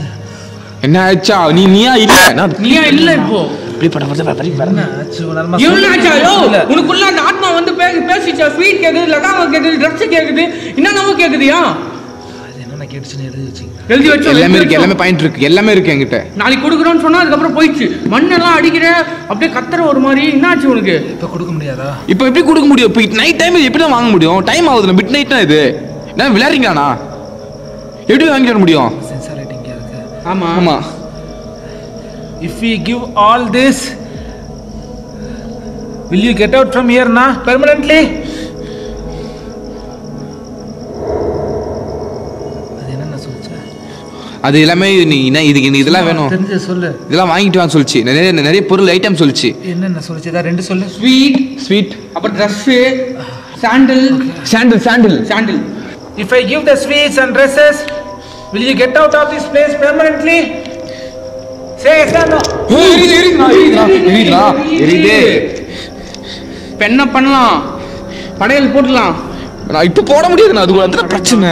என்ன ஆச்சா நீயா இல்ல நீயா இல்ல இப்போ இப்படி பட வரது என்னாச்சு? ஒரு நாள் இவ்வளவு ஆச்சா உனக்குள்ள அந்த ஆத்மா வந்து பேசிச்சா ஸ்வீட் கேக்குது லகாவ கேக்குது ட்ரக்ஸ் கேக்குது என்னென்னமோ கேக்குதியா என்ன கேட்டுச்சுன்னு எழுதி வச்சு எல்லாமே பாயிண்ட் இருக்கு எல்லாமே இருக்கு என்கிட்ட நாளைக்கு கொடுக்குறோன்னு சொன்னா அதுக்கப்புறம் போயிடுச்சு மண்ணெல்லாம் அடிக்கிற அப்படியே கத்துற ஒரு மாதிரி என்னாச்சு உனக்கு இப்போ கொடுக்க முடியாதா? இப்போ எப்படி கொடுக்க முடியும்? இப்போ நைட் டைம் எப்படி தான் வாங்க முடியும்? டைம் ஆகுதுல மிட் நைட் தான் இது. என்ன விளையாடுறீங்களாண்ணா? எப்படி வாங்கிட்டு வர முடியும்? சென்சாரிட்டி இங்கே இருக்கு. ஆமா If we give all this, will you get out from here na permanently? அது என்ன சொல்லுச்சு? அது எல்லாமே நீ இதெல்லாம் வேணும் தெரிஞ்சு சொல்லு. இதெல்லாம் வாங்கிட்டு வாங்க சொல்லுச்சு. நிறைய பொருள் ஐட்டம் சொல்லுச்சு. என்னென்ன சொல்லுச்சு? ஏதாவது ரெண்டு சொல்லு. ஸ்வீட் அப்புறம் dress sandal. If I give the sweets and dresses, will you get out of this place permanently? Say yes or no? எரியுதே. என்ன பண்ணலாம்? படையல் போடலாம். நான் இப்ப போட முடியாது. அது கூட பிரச்சனை.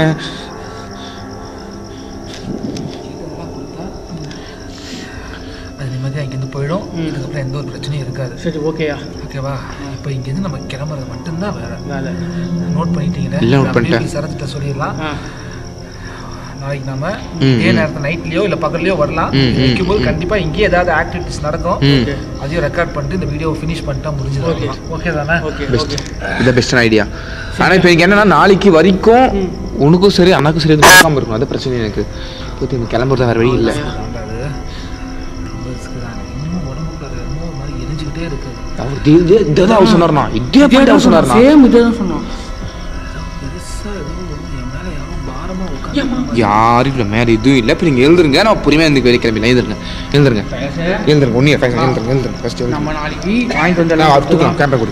அது நிம்மதியாக இங்கேருந்து போயிடும். இதுக்கப்புறம் எந்த ஒரு பிரச்சனையும் இருக்காது. சரி ஓகேயா? ஓகேவா? இப்போ இங்கேருந்து நம்ம கிளம்புறது மட்டும்தான் வேலை. நோட் பண்ணிட்டீங்களா? எல்லாம் நோட் பண்ணிட்டேன். சரத்திட்ட சொல்லிடலாம். நாளைக்கு நம்ம இதே நேரத்தில் நைட்லயோ இல்லை பகல்லையோ வரலாம். வைக்கும்போது கண்டிப்பாக இங்கேயே ஏதாவது ஆக்டிவிட்டிஸ் நடக்கும். அதையும் ரெக்கார்ட் பண்ணிட்டு இந்த வீடியோவை ஃபினிஷ் பண்ணிட்டா முடிஞ்சிடும். ஓகே தானே? இது பெஸ்ட் ஐடியா. ஆனால் இப்போ எனக்கு என்னன்னா நாளைக்கு வரைக்கும் உனக்கும் சரி அண்ணாக்கும் சரி பார்க்காம இருக்கும். அது பிரச்சனை எனக்கு. இப்போ கிளம்புறது வேற வழி இல்லை. சொன்னார்னா யாரும் இல்லை மேலே இதுவும் இல்லை. இப்போ நீங்கள் எழுந்துருங்க. நான் பொறுமையாக இருந்து வெளியே கிளம்பி எழுந்துருங்க ஒன்றும் எழுந்துருங்க ஃபர்ஸ்ட் நம்ம நாளைக்கு வாங்கிட்டு வந்து தூக்கலாம். கேமரா கொடு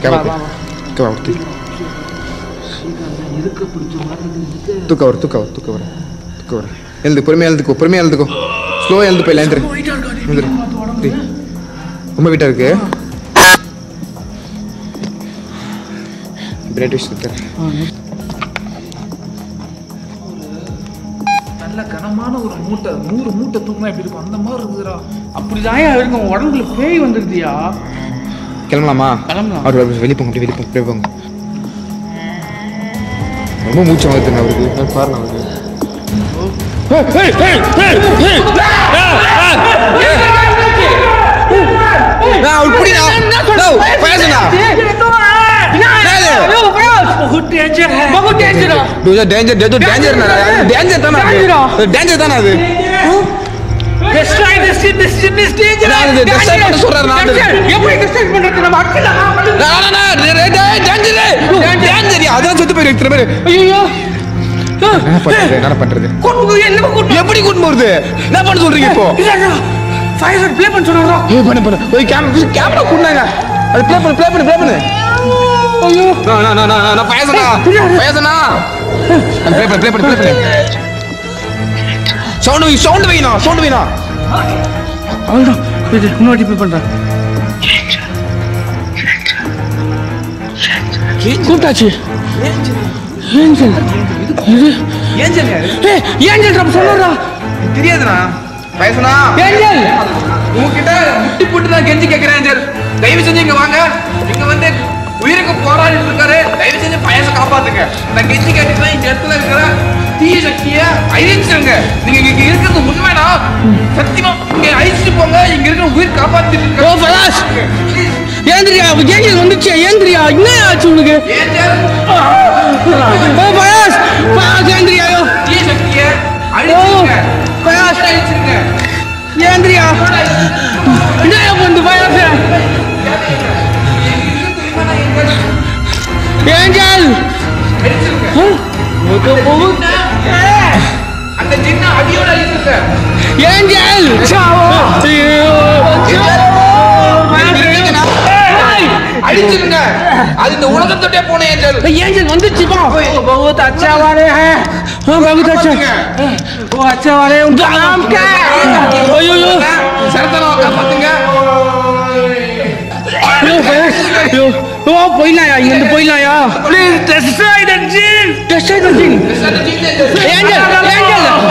தூக்க வர எழுந்து பொறுமையாக எழுந்துக்கோ ஸ்லோவாக எழுந்து போயிடலாம். எழுந்துரு ரொம்ப வீட்டாக இருக்கு. நல்ல கனமான ஒரு மூட்டை 100 மூட்டை தூக்கினா எப்படி இருக்கும் அந்த மாதிரி இருக்குதுடா. அப்படிதான் இருக்கும். உடம்புல பேய் வந்துருதியா? கிளம்பலாமா? அவர் வெளியே போங்க. ரொம்ப மூச்சு வாங்குதுங்க அவருக்கு. பாருங்க அவருக்கு என்ன பண்றது? எப்படி கூட்டு போறது? என்ன பண்ண சொல்றீங்க இப்போ? ஃபயர் ப்ளே பண்ண சொன்னாங்க. பண்ணு ஓய் கேமரா கூடுனாங்க. அது ப்ளே பண்ணு. ஐயோ நான் பயசனா. அது ப்ளே பண்ணு. சவுண்ட் வைனா அவ்வளோதான் இது இன்னொரு போய் பண்ணுறேன். கூப்பிட்டாச்சு. ஏஞ்சல் இது ஏஞ்சல் ட்ராப் சொன்னா தெரியாதுண்ணா வயசுனா ஏஞ்சல் உங்ககிட்ட முட்டி போட்டு நான் கெஞ்சி கேட்கிறேன் ஏஞ்சல். தயவு செஞ்சு இங்க வாங்க. இங்க வந்து உயிருக்கு போராடிட்டு இருக்காரு. தயவு செஞ்சு பயச காப்பாத்துங்க. நான் கெஞ்சி கேட்டுக்கிறேன். இந்த இடத்துல இருக்கிற தீய சக்தியை அழிச்சிருங்க. நீங்க இங்க இருக்கிறது உண்மைனா சத்தியமா இங்க அழிச்சிட்டு போங்க. இங்க இருக்கிற உயிர் காப்பாத்திட்டு இருக்காங்க. ஏந்திரியா ஏஞ்சல் வந்துச்சு. ஏந்திரியா என்ன ஆச்சு உனக்கு? ஏஞ்சல் பயாஸ் ஏந்திரியா தீய சக்தியை அழிச்சிருங்க. பயாஸ் அழிச்சிருங்க. ஏந்திரியா என்ன வந்து பயாஸ் ஏஞ்சல் அந்த சின்ன அடியோட அழிச்சிருங்க. ஏஞ்சல் அடிச்சிருங்க. அது இந்த உலகத்தோட போன ஏஞ்சல். ஏஞ்சல் வந்துச்சு பா. बहुत अच्छा वाले हैं. हां बहुत अच्छा. वो अच्छा वाले उनका नाम क्या है? ओयो यो சரதனா காப்பாத்துங்க. யோ ஓ போயிலாயா இங்க போயிலாயா please destroy the gin. Destroy the gin. Angel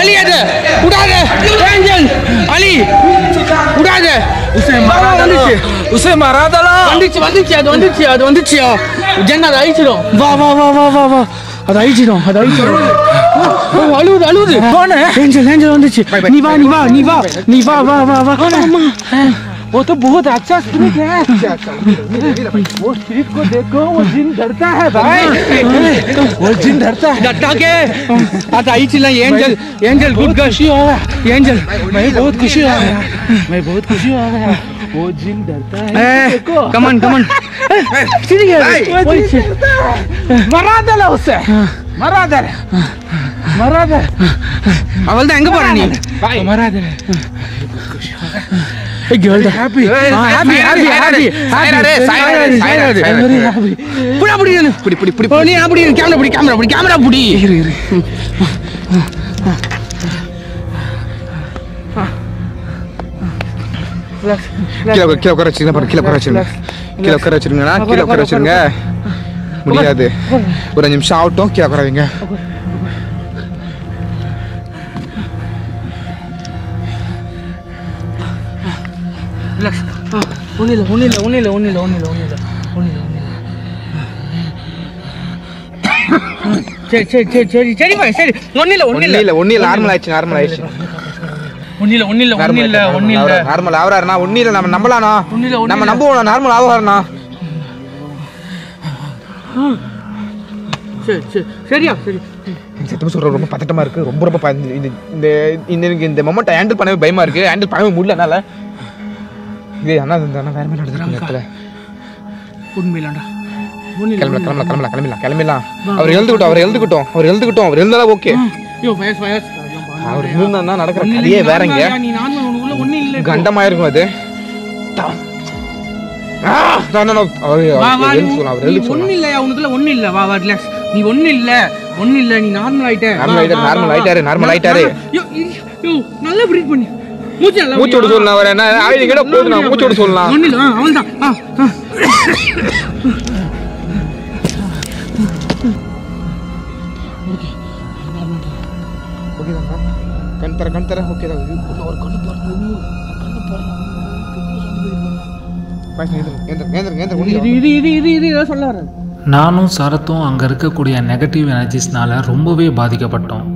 அலி அது உடாத. ஏஞ்சல் அலி உடாத. உசே மாரா தலா. வந்துச்சு ஜன்னா அழிச்சிடும். வா அது அழிச்சிடும். அழுவுது போன ஏஞ்சல் வந்துச்சு. நீ வா वो तो बहुत अच्छा स्पिरिट है. वो स्पिरिट को देखो, वो जिन डरता है भाई. वो जिन डरता है. डरता के आता आई चिल्ला. एंजल गुड खुशी हो गया. एंजल मैं बहुत खुशी हो गया. वो जिन डरता है. कमन सीधी है. मरा दे उसे. मरा दे. அவள்தான் எங்க போற நீ? मरा दे. Hey girl, happy. Happy. புடி. நீ அப்படி கேமரா புடி. இரு. கீழே உட்கார வச்சிருங்க. முடியாது. ஒரு 5 நிமிஷம் ஆகட்டும். கீழே உட்கார வைங்க. ஒன்னில்ல. சரி பாய் சரி. ஒன்னில்ல நார்மல் ஆயிடுச்சு. ஒன்னில்ல நார்மல் ஆவறாருனா ஒன்னில்ல நம்ம நம்பலானா? நம்ம நம்புவோம். நார்மல் ஆவறாருனா சரியா. சத்தமா சொல்ற. ரொம்ப பதட்டமா இருக்கு. ரொம்ப இந்த மொமெண்ட் ஹேண்டில் பண்ணவே பயமா இருக்கு. ஹேண்டில் பண்ணவே முடியல என்னால. இது அண்ணா வேற மாதிரி நடந்துருக்கு. உண்மையிலாண்டா கிளம்பிடலாம். அவர் எழுதுக்கிட்டோம். அவர் எழுந்தாலே ஓகே. அவர் இருந்தா நடக்கிற கதையே வேறங்க. கண்டமாயிருக்கும் அது. ஒண்ணு இல்ல. வா ரிலாக்ஸ். நீ ஒண்ணு இல்ல. நீ நார்மல் ஆயிட்டாரு. நல்லா பிரீத் பண்ணி மூச்சோட சொல்லலாம். அவர் என்ன ஆயுத கிட்ட போகுது. நான் மூச்சோட சொல்லலாம். ஒண்ணு இல்ல. அவள்தான். கண் தர ஓகே தான். ஒரு கண்ணு பாருங்க. சொல்ல வர நானும் சரத்தும் அங்கே இருக்கக்கூடிய நெகட்டிவ் எனர்ஜிஸ்னால் ரொம்பவே பாதிக்கப்பட்டோம்.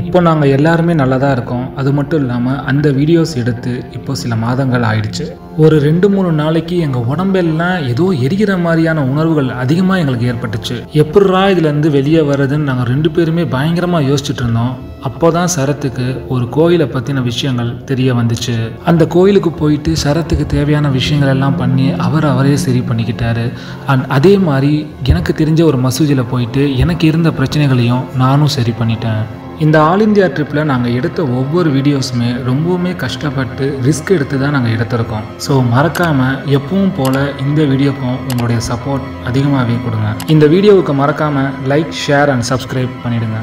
இப்போ நாங்கள் எல்லாருமே நல்லா தான் இருக்கோம். அது மட்டும் இல்லாமல் அந்த வீடியோஸ் எடுத்து இப்போ சில மாதங்கள் ஆயிடுச்சு. ஒரு 2-3 நாளைக்கு எங்கள் உடம்பெல்லாம் ஏதோ எரிகிற மாதிரியான உணர்வுகள் அதிகமாக எங்களுக்கு ஏற்பட்டுச்சு. எப்படா இதுலேருந்து வெளியே வர்றதுன்னு நாங்கள் 2 பேருமே பயங்கரமாக யோசிச்சுட்டு இருந்தோம். அப்போ தான் சரத்துக்கு ஒரு கோயிலை பற்றின விஷயங்கள் தெரிய வந்துச்சு. அந்த கோயிலுக்கு போயிட்டு சரத்துக்கு தேவையான விஷயங்கள் எல்லாம் பண்ணி அவரே சரி பண்ணிக்கிட்டாரு. அண்ட் அதே மாதிரி எனக்கு தெரிஞ்ச ஒரு மசூதியில் போயிட்டு எனக்கு இருந்த பிரச்சனைகளையும் நானும் சரி பண்ணிட்டேன். இந்த ஆல் இந்தியா ட்ரிப்பில் நாங்கள் எடுத்த ஒவ்வொரு வீடியோஸுமே ரொம்பவுமே கஷ்டப்பட்டு ரிஸ்க் எடுத்து தான் நாங்கள் எடுத்திருக்கோம். ஸோ மறக்காமல் எப்பவும் போல் இந்த வீடியோக்கும் உங்களுடைய சப்போர்ட் அதிகமாகவே கொடுங்க. இந்த வீடியோவுக்கு மறக்காமல் லைக், ஷேர் அண்ட் சப்ஸ்கிரைப் பண்ணிவிடுங்க.